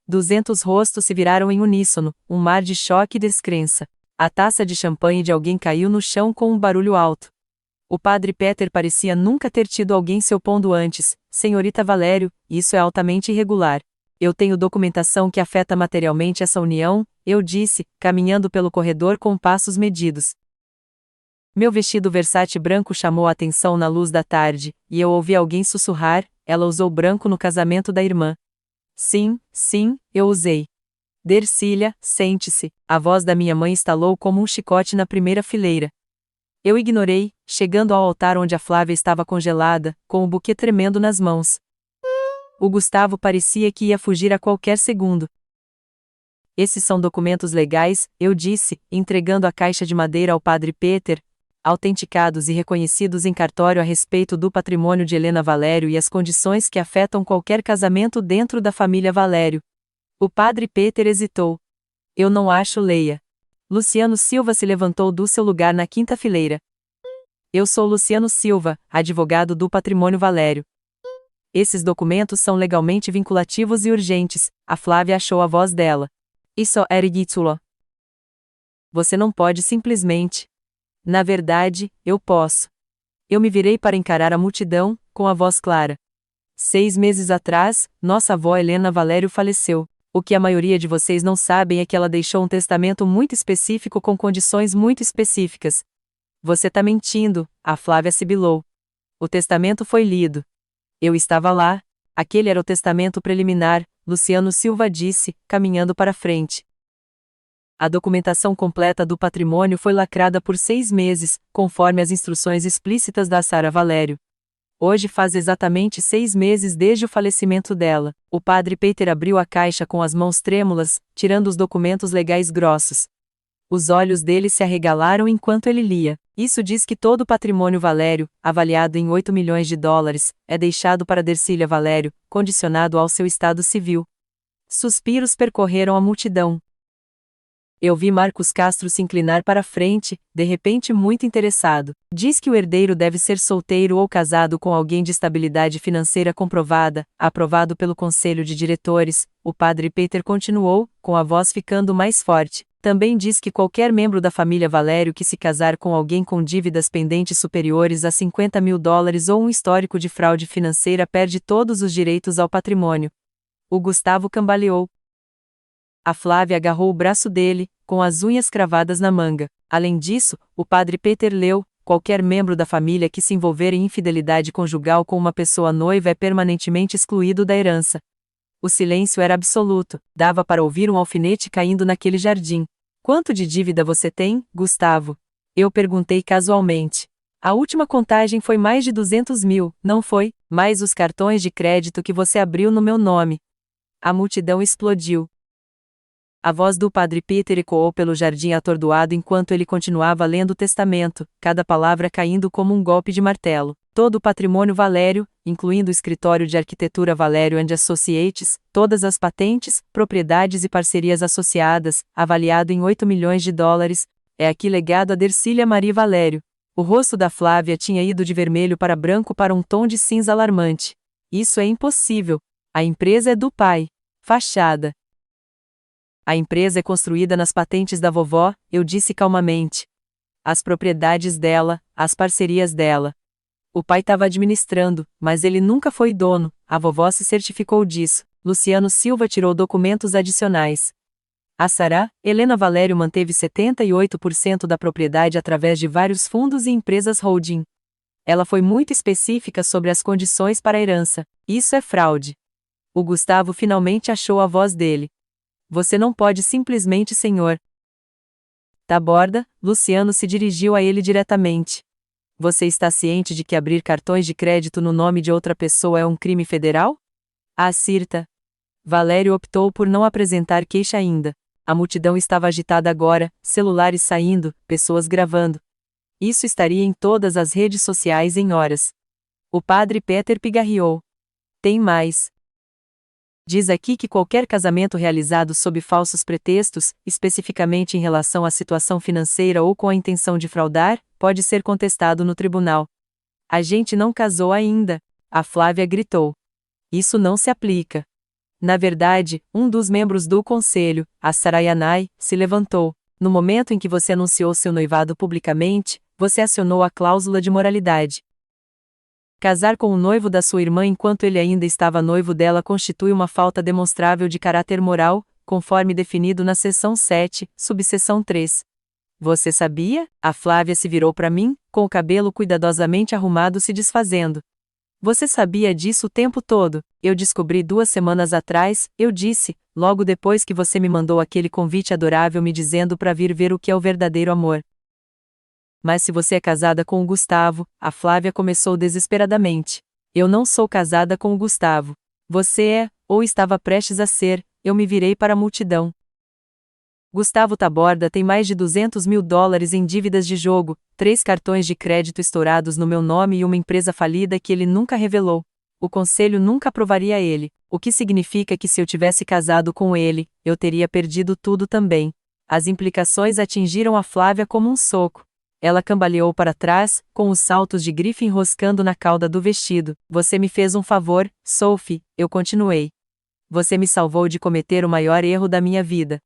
200 rostos se viraram em uníssono, um mar de choque e descrença. A taça de champanhe de alguém caiu no chão com um barulho alto. O padre Peter parecia nunca ter tido alguém se opondo antes. Senhorita Valério, isso é altamente irregular. Eu tenho documentação que afeta materialmente essa união, eu disse, caminhando pelo corredor com passos medidos. Meu vestido versátil branco chamou a atenção na luz da tarde, e eu ouvi alguém sussurrar, ela usou branco no casamento da irmã. Sim, eu usei. Dercília, sente-se, a voz da minha mãe estalou como um chicote na primeira fileira. Eu ignorei, chegando ao altar onde a Flávia estava congelada, com o buquê tremendo nas mãos. O Gustavo parecia que ia fugir a qualquer segundo. Esses são documentos legais, eu disse, entregando a caixa de madeira ao padre Peter, autenticados e reconhecidos em cartório a respeito do patrimônio de Helena Valério e as condições que afetam qualquer casamento dentro da família Valério. O padre Peter hesitou. Eu não acho, Leia. Luciano Silva se levantou do seu lugar na quinta fileira. Eu sou Luciano Silva, advogado do patrimônio Valério. Esses documentos são legalmente vinculativos e urgentes, a Flávia achou a voz dela. Isso é ridículo. Você não pode simplesmente. Na verdade, eu posso. Eu me virei para encarar a multidão, com a voz clara. 6 meses atrás, nossa avó Helena Valério faleceu. O que a maioria de vocês não sabem é que ela deixou um testamento muito específico com condições muito específicas. Você tá mentindo, a Flávia sibilou. O testamento foi lido. Eu estava lá. Aquele era o testamento preliminar, Luciano Silva disse, caminhando para frente. A documentação completa do patrimônio foi lacrada por 6 meses, conforme as instruções explícitas da Sara Valério. Hoje faz exatamente 6 meses desde o falecimento dela. O padre Peter abriu a caixa com as mãos trêmulas, tirando os documentos legais grossos. Os olhos dele se arregalaram enquanto ele lia. Isso diz que todo o patrimônio Valério, avaliado em 8 milhões de dólares, é deixado para Dercília Valério, condicionado ao seu estado civil. Suspiros percorreram a multidão. Eu vi Marcos Castro se inclinar para a frente, de repente muito interessado. Diz que o herdeiro deve ser solteiro ou casado com alguém de estabilidade financeira comprovada, aprovado pelo conselho de diretores. O padre Peter continuou, com a voz ficando mais forte. Também diz que qualquer membro da família Valério que se casar com alguém com dívidas pendentes superiores a 50 mil dólares ou um histórico de fraude financeira perde todos os direitos ao patrimônio. O Gustavo cambaleou. A Flávia agarrou o braço dele, com as unhas cravadas na manga. Além disso, o padre Peter leu: qualquer membro da família que se envolver em infidelidade conjugal com uma pessoa noiva é permanentemente excluído da herança. O silêncio era absoluto, dava para ouvir um alfinete caindo naquele jardim. Quanto de dívida você tem, Gustavo? Eu perguntei casualmente. A última contagem foi mais de 200 mil, não foi? Mais os cartões de crédito que você abriu no meu nome. A multidão explodiu. A voz do padre Peter ecoou pelo jardim atordoado enquanto ele continuava lendo o testamento, cada palavra caindo como um golpe de martelo. Todo o patrimônio Valério, incluindo o escritório de arquitetura Valério & Associates, todas as patentes, propriedades e parcerias associadas, avaliado em 8 milhões de dólares, é aqui legado a Dercília Marie Valério. O rosto da Flávia tinha ido de vermelho para branco para um tom de cinza alarmante. Isso é impossível. A empresa é do pai. Fachada. A empresa é construída nas patentes da vovó, eu disse calmamente. As propriedades dela, as parcerias dela. O pai estava administrando, mas ele nunca foi dono, a vovó se certificou disso. Luciano Silva tirou documentos adicionais. A Sara, Helena Valério manteve 78% da propriedade através de vários fundos e empresas holding. Ela foi muito específica sobre as condições para a herança. Isso é fraude. O Gustavo finalmente achou a voz dele. Você não pode simplesmente, senhor. Taborda, Luciano se dirigiu a ele diretamente. Você está ciente de que abrir cartões de crédito no nome de outra pessoa é um crime federal? Assirta. Valério optou por não apresentar queixa ainda. A multidão estava agitada agora, celulares saindo, pessoas gravando. Isso estaria em todas as redes sociais em horas. O padre Peter pigarreou. Tem mais. Diz aqui que qualquer casamento realizado sob falsos pretextos, especificamente em relação à situação financeira ou com a intenção de fraudar, pode ser contestado no tribunal. A gente não casou ainda, a Flávia gritou. Isso não se aplica. Na verdade, um dos membros do conselho, a Sarayanai, se levantou. No momento em que você anunciou seu noivado publicamente, você acionou a cláusula de moralidade. Casar com o noivo da sua irmã enquanto ele ainda estava noivo dela constitui uma falta demonstrável de caráter moral, conforme definido na seção 7, subseção 3. Você sabia? A Flávia se virou para mim, com o cabelo cuidadosamente arrumado se desfazendo. Você sabia disso o tempo todo? Eu descobri 2 semanas atrás, eu disse, logo depois que você me mandou aquele convite adorável me dizendo para vir ver o que é o verdadeiro amor. Mas se você é casada com o Gustavo, a Flávia começou desesperadamente. Eu não sou casada com o Gustavo. Você é, ou estava prestes a ser, eu me virei para a multidão. Gustavo Taborda tem mais de $200 mil em dívidas de jogo, 3 cartões de crédito estourados no meu nome e uma empresa falida que ele nunca revelou. O conselho nunca aprovaria ele, o que significa que se eu tivesse casado com ele, eu teria perdido tudo também. As implicações atingiram a Flávia como um soco. Ela cambaleou para trás, com os saltos de grife enroscando na cauda do vestido. Você me fez um favor, Sophie, eu continuei. Você me salvou de cometer o maior erro da minha vida.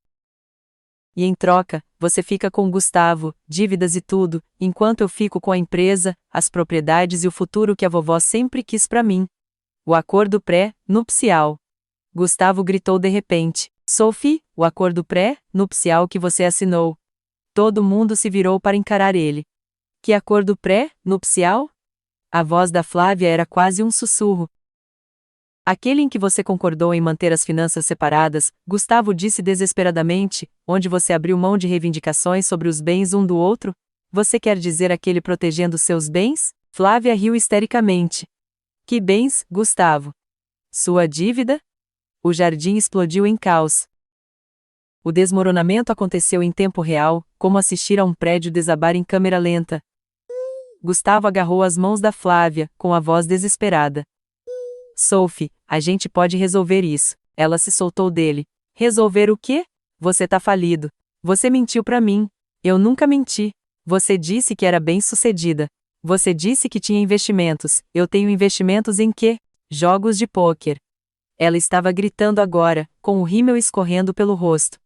E em troca, você fica com Gustavo, dívidas e tudo, enquanto eu fico com a empresa, as propriedades e o futuro que a vovó sempre quis para mim. O acordo pré-nupcial. Gustavo gritou de repente. Sophie, o acordo pré-nupcial que você assinou. Todo mundo se virou para encarar ele. Que acordo pré-nupcial? A voz da Flávia era quase um sussurro. Aquele em que você concordou em manter as finanças separadas, Gustavo disse desesperadamente, onde você abriu mão de reivindicações sobre os bens um do outro? Você quer dizer aquele protegendo seus bens? Flávia riu histericamente. Que bens, Gustavo? Sua dívida? O jardim explodiu em caos. O desmoronamento aconteceu em tempo real, como assistir a um prédio desabar em câmera lenta. Gustavo agarrou as mãos da Flávia, com a voz desesperada. Sophie, a gente pode resolver isso. Ela se soltou dele. Resolver o quê? Você tá falido. Você mentiu pra mim. Eu nunca menti. Você disse que era bem-sucedida. Você disse que tinha investimentos. Eu tenho investimentos em quê? Jogos de pôquer. Ela estava gritando agora, com o rímel escorrendo pelo rosto.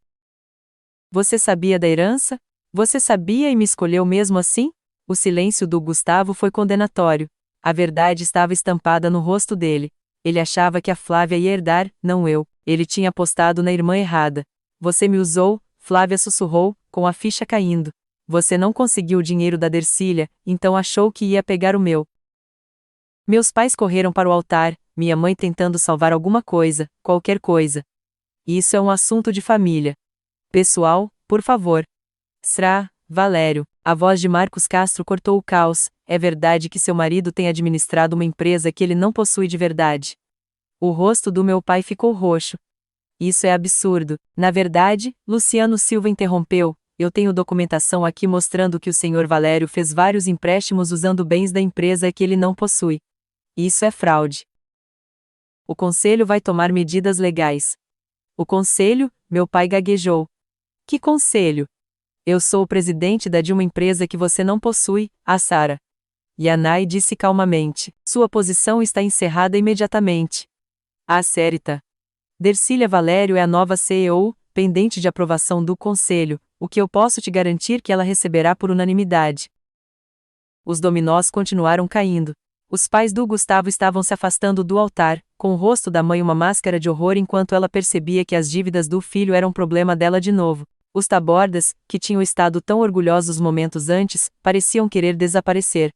Você sabia da herança? Você sabia e me escolheu mesmo assim? O silêncio do Gustavo foi condenatório. A verdade estava estampada no rosto dele. Ele achava que a Flávia ia herdar, não eu. Ele tinha apostado na irmã errada. Você me usou, Flávia sussurrou, com a ficha caindo. Você não conseguiu o dinheiro da Dercília, então achou que ia pegar o meu. Meus pais correram para o altar, minha mãe tentando salvar alguma coisa, qualquer coisa. Isso é um assunto de família. Pessoal, por favor. Sra, Valério, a voz de Marcos Castro cortou o caos. É verdade que seu marido tem administrado uma empresa que ele não possui de verdade. O rosto do meu pai ficou roxo. Isso é absurdo. Na verdade, Luciano Silva interrompeu. Eu tenho documentação aqui mostrando que o senhor Valério fez vários empréstimos usando bens da empresa que ele não possui. Isso é fraude. O conselho vai tomar medidas legais. O conselho? Meu pai gaguejou. Que conselho? Eu sou o presidente de uma empresa que você não possui, a Sara. Yanai disse calmamente. Sua posição está encerrada imediatamente. Acérita. Dercília Valério é a nova CEO, pendente de aprovação do conselho, o que eu posso te garantir que ela receberá por unanimidade. Os dominós continuaram caindo. Os pais do Gustavo estavam se afastando do altar, com o rosto da mãe uma máscara de horror enquanto ela percebia que as dívidas do filho eram problema dela de novo. Os Tabordas, que tinham estado tão orgulhosos momentos antes, pareciam querer desaparecer.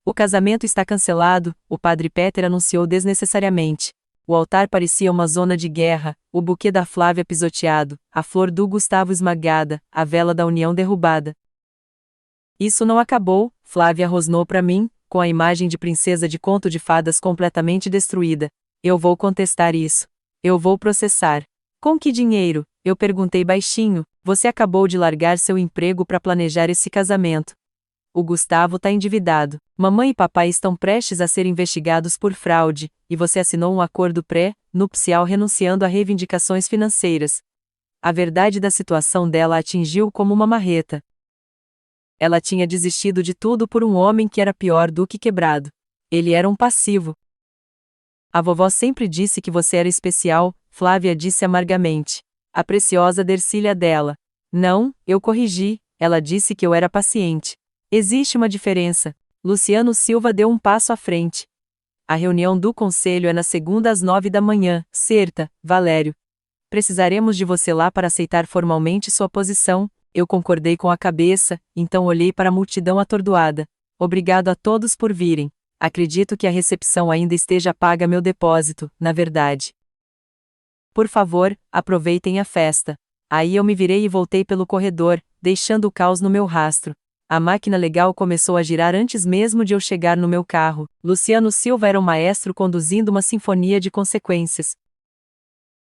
O casamento está cancelado, o padre Peter anunciou desnecessariamente. O altar parecia uma zona de guerra, o buquê da Flávia pisoteado, a flor do Gustavo esmagada, a vela da união derrubada. Isso não acabou, Flávia rosnou para mim, com a imagem de princesa de conto de fadas completamente destruída. Eu vou contestar isso. Eu vou processar. Com que dinheiro? Eu perguntei baixinho. Você acabou de largar seu emprego para planejar esse casamento. O Gustavo tá endividado. Mamãe e papai estão prestes a ser investigados por fraude, e você assinou um acordo pré-nupcial renunciando a reivindicações financeiras. A verdade da situação dela a atingiu como uma marreta. Ela tinha desistido de tudo por um homem que era pior do que quebrado. Ele era um passivo. A vovó sempre disse que você era especial, Flávia disse amargamente. A preciosa Dercília dela. Não, eu corrigi, ela disse que eu era paciente. Existe uma diferença. Luciano Silva deu um passo à frente. A reunião do conselho é na segunda às 9 da manhã, certa, Valério. Precisaremos de você lá para aceitar formalmente sua posição. Eu concordei com a cabeça, então olhei para a multidão atordoada. Obrigado a todos por virem. Acredito que a recepção ainda esteja paga meu depósito, na verdade. Por favor, aproveitem a festa. Aí eu me virei e voltei pelo corredor, deixando o caos no meu rastro. A máquina legal começou a girar antes mesmo de eu chegar no meu carro. Luciano Silva era um maestro conduzindo uma sinfonia de consequências.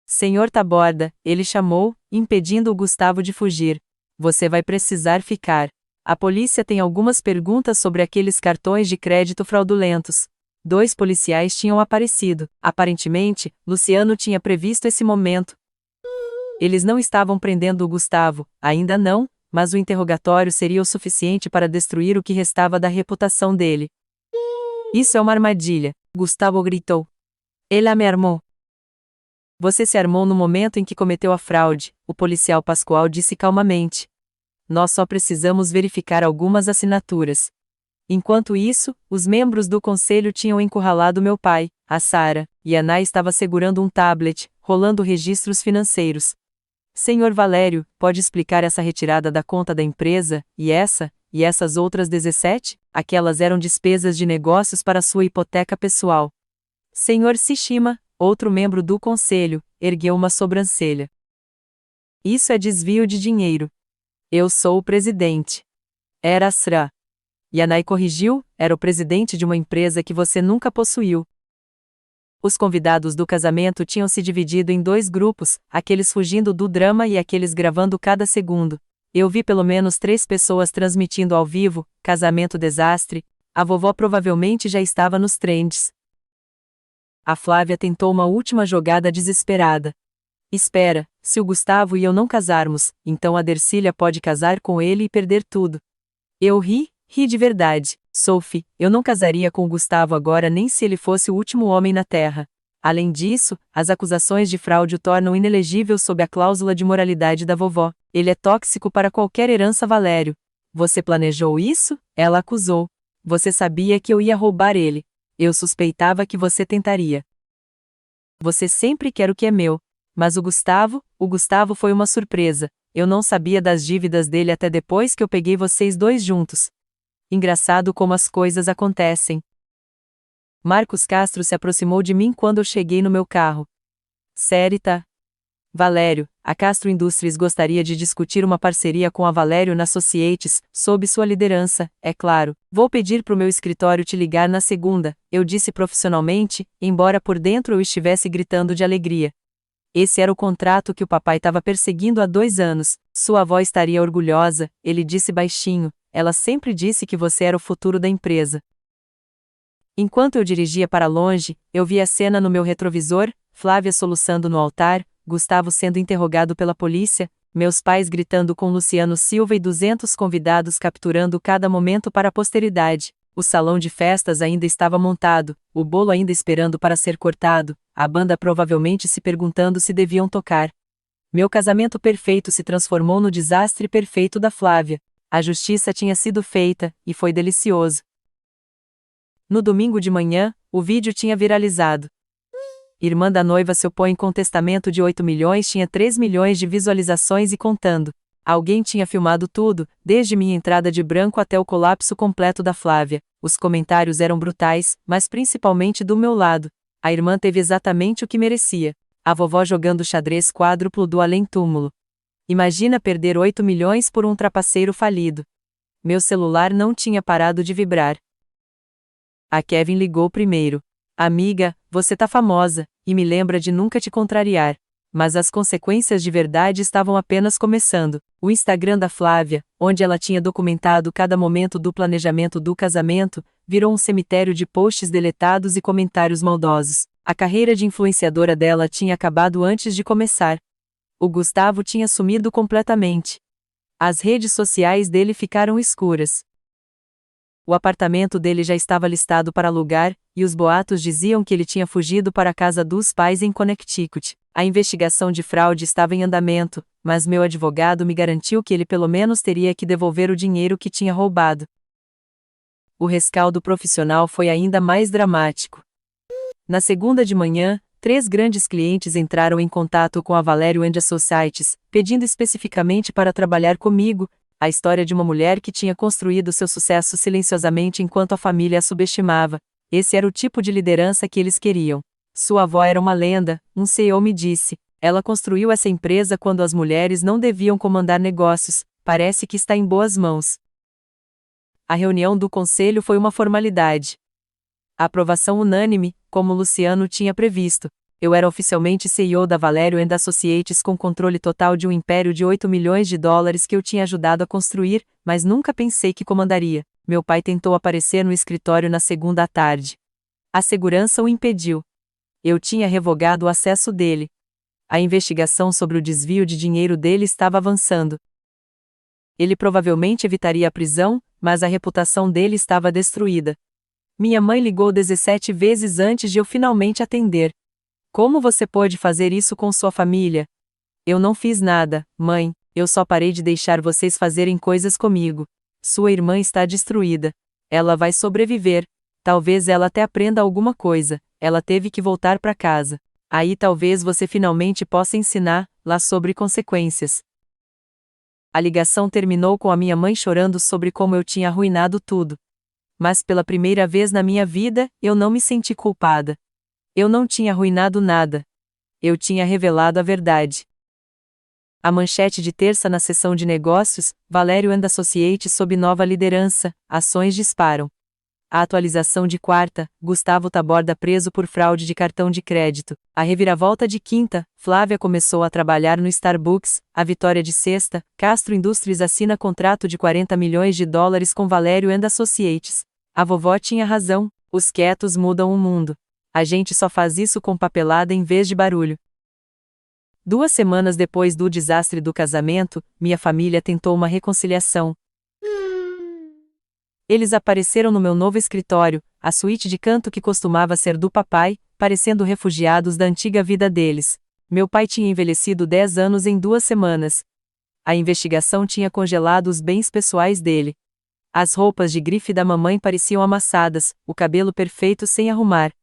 Senhor Taborda, ele chamou, impedindo o Gustavo de fugir. Você vai precisar ficar. A polícia tem algumas perguntas sobre aqueles cartões de crédito fraudulentos. 2 policiais tinham aparecido. Aparentemente, Luciano tinha previsto esse momento. Eles não estavam prendendo o Gustavo, ainda não, mas o interrogatório seria o suficiente para destruir o que restava da reputação dele. Isso é uma armadilha, Gustavo gritou. Ela me armou. Você se armou no momento em que cometeu a fraude, o policial Pascoal disse calmamente. Nós só precisamos verificar algumas assinaturas. Enquanto isso, os membros do conselho tinham encurralado meu pai, a Sara, e a Nay estava segurando um tablet, rolando registros financeiros. Senhor Valério, pode explicar essa retirada da conta da empresa, e essas outras 17? Aquelas eram despesas de negócios para sua hipoteca pessoal. Senhor Tsushima, outro membro do conselho, ergueu uma sobrancelha. Isso é desvio de dinheiro. Eu sou o presidente. Era Asra. Yanai corrigiu, era o presidente de uma empresa que você nunca possuiu. Os convidados do casamento tinham se dividido em 2 grupos, aqueles fugindo do drama e aqueles gravando cada segundo. Eu vi pelo menos 3 pessoas transmitindo ao vivo, casamento desastre, a vovó provavelmente já estava nos trends. A Flávia tentou uma última jogada desesperada. Espera, se o Gustavo e eu não casarmos, então a Dercília pode casar com ele e perder tudo. Eu ri de verdade. Sophie, eu não casaria com o Gustavo agora nem se ele fosse o último homem na Terra. Além disso, as acusações de fraude o tornam inelegível sob a cláusula de moralidade da vovó. Ele é tóxico para qualquer herança, Valério. Você planejou isso? Ela acusou. Você sabia que eu ia roubar ele. Eu suspeitava que você tentaria. Você sempre quer o que é meu. Mas o Gustavo foi uma surpresa. Eu não sabia das dívidas dele até depois que eu peguei vocês 2 juntos. Engraçado como as coisas acontecem. Marcos Castro se aproximou de mim quando eu cheguei no meu carro. Sérita. Valério, a Castro Indústrias gostaria de discutir uma parceria com a Valério na Associates, sob sua liderança, é claro. Vou pedir para o meu escritório te ligar na segunda, eu disse profissionalmente, embora por dentro eu estivesse gritando de alegria. Esse era o contrato que o papai estava perseguindo há 2 anos. Sua avó estaria orgulhosa, ele disse baixinho. Ela sempre disse que você era o futuro da empresa. Enquanto eu dirigia para longe, eu vi a cena no meu retrovisor, Flávia soluçando no altar, Gustavo sendo interrogado pela polícia, meus pais gritando com Luciano Silva e 200 convidados capturando cada momento para a posteridade. O salão de festas ainda estava montado, o bolo ainda esperando para ser cortado, a banda provavelmente se perguntando se deviam tocar. Meu casamento perfeito se transformou no desastre perfeito da Flávia. A justiça tinha sido feita, e foi delicioso. No domingo de manhã, o vídeo tinha viralizado. Irmã da noiva se opõe com testamento de 8 milhões tinha 3 milhões de visualizações e contando. Alguém tinha filmado tudo, desde minha entrada de branco até o colapso completo da Flávia. Os comentários eram brutais, mas principalmente do meu lado. A irmã teve exatamente o que merecia. A vovó jogando xadrez quádruplo do além-túmulo. Imagina perder 8 milhões por um trapaceiro falido. Meu celular não tinha parado de vibrar. A Kevin ligou primeiro. Amiga, você tá famosa, e me lembra de nunca te contrariar. Mas as consequências de verdade estavam apenas começando. O Instagram da Flávia, onde ela tinha documentado cada momento do planejamento do casamento, virou um cemitério de posts deletados e comentários maldosos. A carreira de influenciadora dela tinha acabado antes de começar. O Gustavo tinha sumido completamente. As redes sociais dele ficaram escuras. O apartamento dele já estava listado para alugar, e os boatos diziam que ele tinha fugido para a casa dos pais em Connecticut. A investigação de fraude estava em andamento, mas meu advogado me garantiu que ele pelo menos teria que devolver o dinheiro que tinha roubado. O rescaldo profissional foi ainda mais dramático. Na segunda de manhã, 3 grandes clientes entraram em contato com a Valério & Associates, pedindo especificamente para trabalhar comigo. A história de uma mulher que tinha construído seu sucesso silenciosamente enquanto a família a subestimava. Esse era o tipo de liderança que eles queriam. Sua avó era uma lenda, um CEO me disse. Ela construiu essa empresa quando as mulheres não deviam comandar negócios. Parece que está em boas mãos. A reunião do conselho foi uma formalidade. A aprovação unânime, como Luciano tinha previsto. Eu era oficialmente CEO da Valério & Associates com controle total de um império de 8 milhões de dólares que eu tinha ajudado a construir, mas nunca pensei que comandaria. Meu pai tentou aparecer no escritório na segunda à tarde. A segurança o impediu. Eu tinha revogado o acesso dele. A investigação sobre o desvio de dinheiro dele estava avançando. Ele provavelmente evitaria a prisão, mas a reputação dele estava destruída. Minha mãe ligou 17 vezes antes de eu finalmente atender. Como você pôde fazer isso com sua família? Eu não fiz nada, mãe, eu só parei de deixar vocês fazerem coisas comigo. Sua irmã está destruída. Ela vai sobreviver. Talvez ela até aprenda alguma coisa. Ela teve que voltar para casa. Aí talvez você finalmente possa ensinar-la sobre consequências. A ligação terminou com a minha mãe chorando sobre como eu tinha arruinado tudo. Mas pela primeira vez na minha vida, eu não me senti culpada. Eu não tinha arruinado nada. Eu tinha revelado a verdade. A manchete de terça na seção de negócios, Valério & Associates sob nova liderança, ações disparam. A atualização de quarta, Gustavo Taborda preso por fraude de cartão de crédito. A reviravolta de quinta, Flávia começou a trabalhar no Starbucks. A vitória de sexta, Castro Industries assina contrato de 40 milhões de dólares com Valério & Associates. A vovó tinha razão, os quietos mudam o mundo. A gente só faz isso com papelada em vez de barulho. 2 semanas depois do desastre do casamento, minha família tentou uma reconciliação. Eles apareceram no meu novo escritório, a suíte de canto que costumava ser do papai, parecendo refugiados da antiga vida deles. Meu pai tinha envelhecido 10 anos em 2 semanas. A investigação tinha congelado os bens pessoais dele. As roupas de grife da mamãe pareciam amassadas, o cabelo perfeito sem arrumar.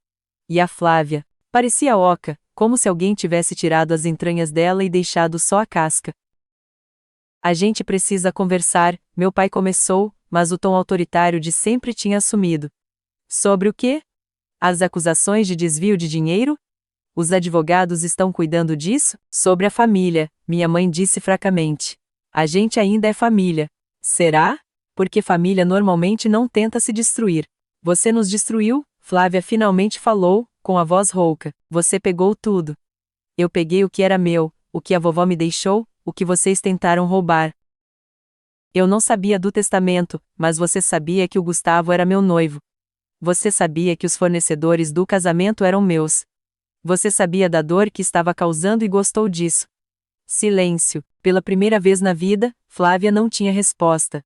E a Flávia parecia oca, como se alguém tivesse tirado as entranhas dela e deixado só a casca. A gente precisa conversar, meu pai começou, mas o tom autoritário de sempre tinha assumido. Sobre o quê? As acusações de desvio de dinheiro? Os advogados estão cuidando disso? Sobre a família, minha mãe disse fracamente. A gente ainda é família. Será? Porque família normalmente não tenta se destruir. Você nos destruiu? Flávia finalmente falou, com a voz rouca. Você pegou tudo. Eu peguei o que era meu, o que a vovó me deixou, o que vocês tentaram roubar. Eu não sabia do testamento, mas você sabia que o Gustavo era meu noivo. Você sabia que os fornecedores do casamento eram meus. Você sabia da dor que estava causando e gostou disso. Silêncio. Pela primeira vez na vida, Flávia não tinha resposta.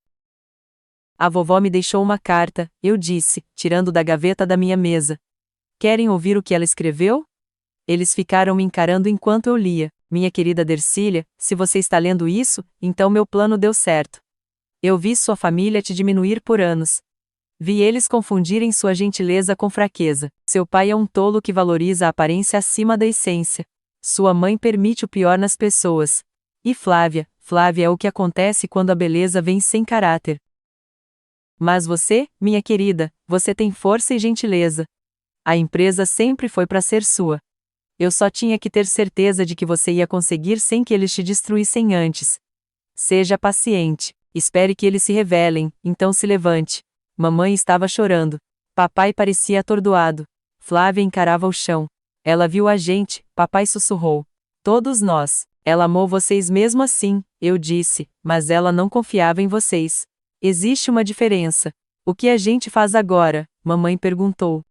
A vovó me deixou uma carta, eu disse, tirando da gaveta da minha mesa. Querem ouvir o que ela escreveu? Eles ficaram me encarando enquanto eu lia. Minha querida Dercília, se você está lendo isso, então meu plano deu certo. Eu vi sua família te diminuir por anos. Vi eles confundirem sua gentileza com fraqueza. Seu pai é um tolo que valoriza a aparência acima da essência. Sua mãe permite o pior nas pessoas. E Flávia é o que acontece quando a beleza vem sem caráter. Mas você, minha querida, você tem força e gentileza. A empresa sempre foi para ser sua. Eu só tinha que ter certeza de que você ia conseguir sem que eles te destruíssem antes. Seja paciente. Espere que eles se revelem, então se levante. Mamãe estava chorando. Papai parecia atordoado. Flávia encarava o chão. Ela viu a gente, papai sussurrou. Todos nós. Ela amou vocês mesmo assim, eu disse, mas ela não confiava em vocês. Existe uma diferença. O que a gente faz agora? Mamãe perguntou.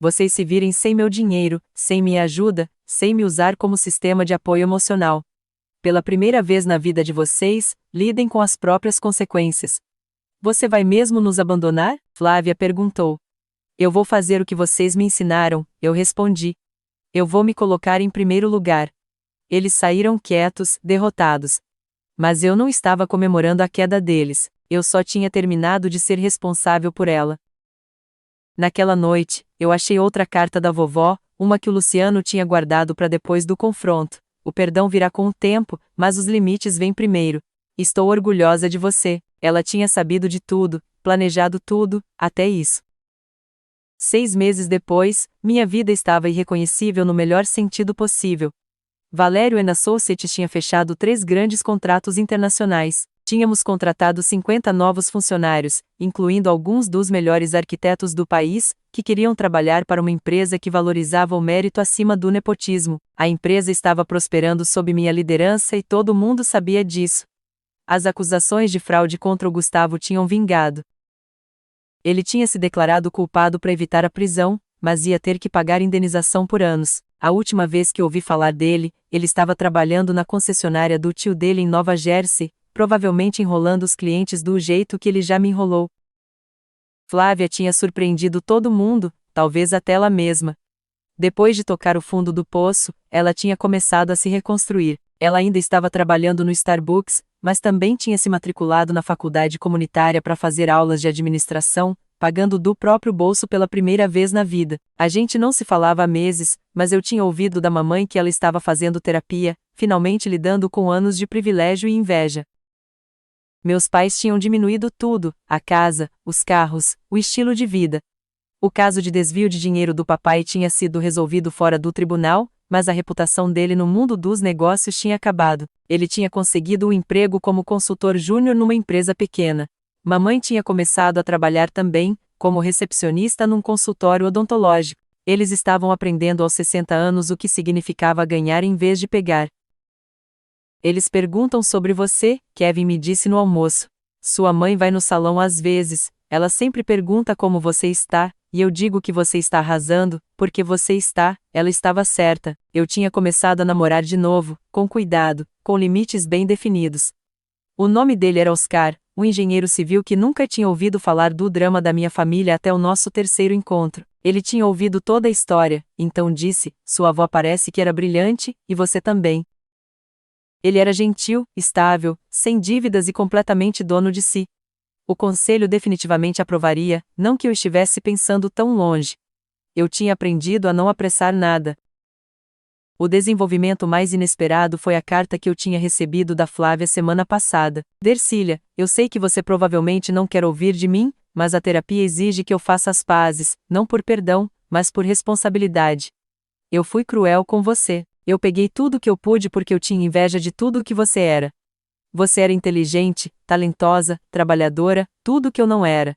Vocês se virem sem meu dinheiro, sem minha ajuda, sem me usar como sistema de apoio emocional. Pela primeira vez na vida de vocês, lidem com as próprias consequências. Você vai mesmo nos abandonar? Flávia perguntou. Eu vou fazer o que vocês me ensinaram, eu respondi. Eu vou me colocar em primeiro lugar. Eles saíram quietos, derrotados. Mas eu não estava comemorando a queda deles, eu só tinha terminado de ser responsável por ela. Naquela noite, eu achei outra carta da vovó, uma que o Luciano tinha guardado para depois do confronto. O perdão virá com o tempo, mas os limites vêm primeiro. Estou orgulhosa de você. Ela tinha sabido de tudo, planejado tudo, até isso. 6 meses depois, minha vida estava irreconhecível no melhor sentido possível. Valério & Associates tinha fechado 3 grandes contratos internacionais. Tínhamos contratado 50 novos funcionários, incluindo alguns dos melhores arquitetos do país, que queriam trabalhar para uma empresa que valorizava o mérito acima do nepotismo. A empresa estava prosperando sob minha liderança e todo mundo sabia disso. As acusações de fraude contra o Gustavo tinham vingado. Ele tinha se declarado culpado para evitar a prisão, mas ia ter que pagar indenização por anos. A última vez que ouvi falar dele, ele estava trabalhando na concessionária do tio dele em Nova Jersey, provavelmente enrolando os clientes do jeito que ele já me enrolou. Flávia tinha surpreendido todo mundo, talvez até ela mesma. Depois de tocar o fundo do poço, ela tinha começado a se reconstruir. Ela ainda estava trabalhando no Starbucks, mas também tinha se matriculado na faculdade comunitária para fazer aulas de administração, pagando do próprio bolso pela primeira vez na vida. A gente não se falava há meses, mas eu tinha ouvido da mamãe que ela estava fazendo terapia, finalmente lidando com anos de privilégio e inveja. Meus pais tinham diminuído tudo, a casa, os carros, o estilo de vida. O caso de desvio de dinheiro do papai tinha sido resolvido fora do tribunal, mas a reputação dele no mundo dos negócios tinha acabado. Ele tinha conseguido um emprego como consultor júnior numa empresa pequena. Mamãe tinha começado a trabalhar também, como recepcionista num consultório odontológico. Eles estavam aprendendo aos 60 anos o que significava ganhar em vez de pegar. Eles perguntam sobre você, Kevin me disse no almoço. Sua mãe vai no salão às vezes, ela sempre pergunta como você está, e eu digo que você está arrasando, porque você está, ela estava certa. Eu tinha começado a namorar de novo, com cuidado, com limites bem definidos. O nome dele era Oscar, um engenheiro civil que nunca tinha ouvido falar do drama da minha família até o nosso terceiro encontro. Ele tinha ouvido toda a história, então disse, sua avó parece que era brilhante, e você também. Ele era gentil, estável, sem dívidas e completamente dono de si. O conselho definitivamente aprovaria, não que eu estivesse pensando tão longe. Eu tinha aprendido a não apressar nada. O desenvolvimento mais inesperado foi a carta que eu tinha recebido da Flávia semana passada. Dercília, eu sei que você provavelmente não quer ouvir de mim, mas a terapia exige que eu faça as pazes, não por perdão, mas por responsabilidade. Eu fui cruel com você. Eu peguei tudo que eu pude porque eu tinha inveja de tudo o que você era. Você era inteligente, talentosa, trabalhadora, tudo o que eu não era.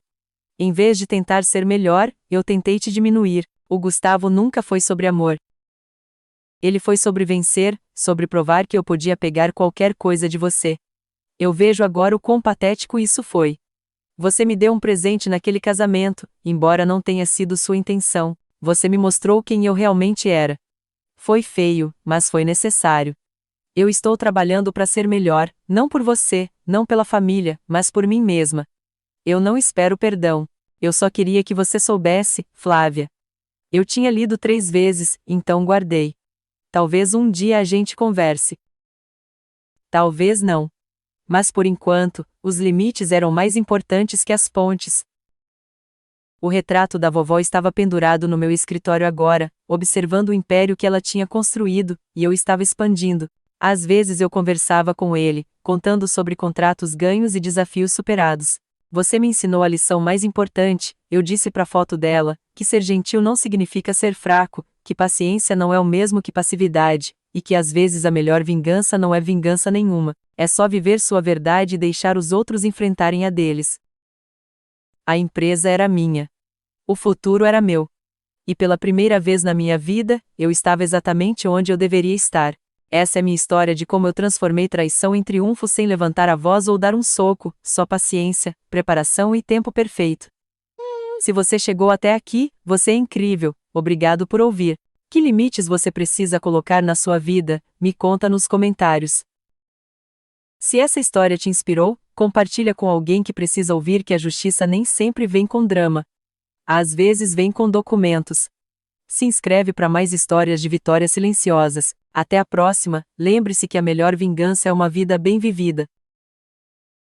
Em vez de tentar ser melhor, eu tentei te diminuir. O Gustavo nunca foi sobre amor. Ele foi sobre vencer, sobre provar que eu podia pegar qualquer coisa de você. Eu vejo agora o quão patético isso foi. Você me deu um presente naquele casamento, embora não tenha sido sua intenção. Você me mostrou quem eu realmente era. Foi feio, mas foi necessário. Eu estou trabalhando para ser melhor, não por você, não pela família, mas por mim mesma. Eu não espero perdão. Eu só queria que você soubesse, Flávia. Eu tinha lido 3 vezes, então guardei. Talvez um dia a gente converse. Talvez não. Mas por enquanto, os limites eram mais importantes que as pontes. O retrato da vovó estava pendurado no meu escritório agora, observando o império que ela tinha construído, e eu estava expandindo. Às vezes eu conversava com ele, contando sobre contratos ganhos e desafios superados. Você me ensinou a lição mais importante, eu disse para a foto dela, que ser gentil não significa ser fraco, que paciência não é o mesmo que passividade, e que às vezes a melhor vingança não é vingança nenhuma, é só viver sua verdade e deixar os outros enfrentarem a deles. A empresa era minha. O futuro era meu. E pela primeira vez na minha vida, eu estava exatamente onde eu deveria estar. Essa é minha história de como eu transformei traição em triunfo sem levantar a voz ou dar um soco, só paciência, preparação e tempo perfeito. Se você chegou até aqui, você é incrível, obrigado por ouvir. Que limites você precisa colocar na sua vida? Me conta nos comentários. Se essa história te inspirou, compartilha com alguém que precisa ouvir que a justiça nem sempre vem com drama. Às vezes vem com documentos. Se inscreve para mais histórias de vitórias silenciosas. Até a próxima, lembre-se que a melhor vingança é uma vida bem vivida.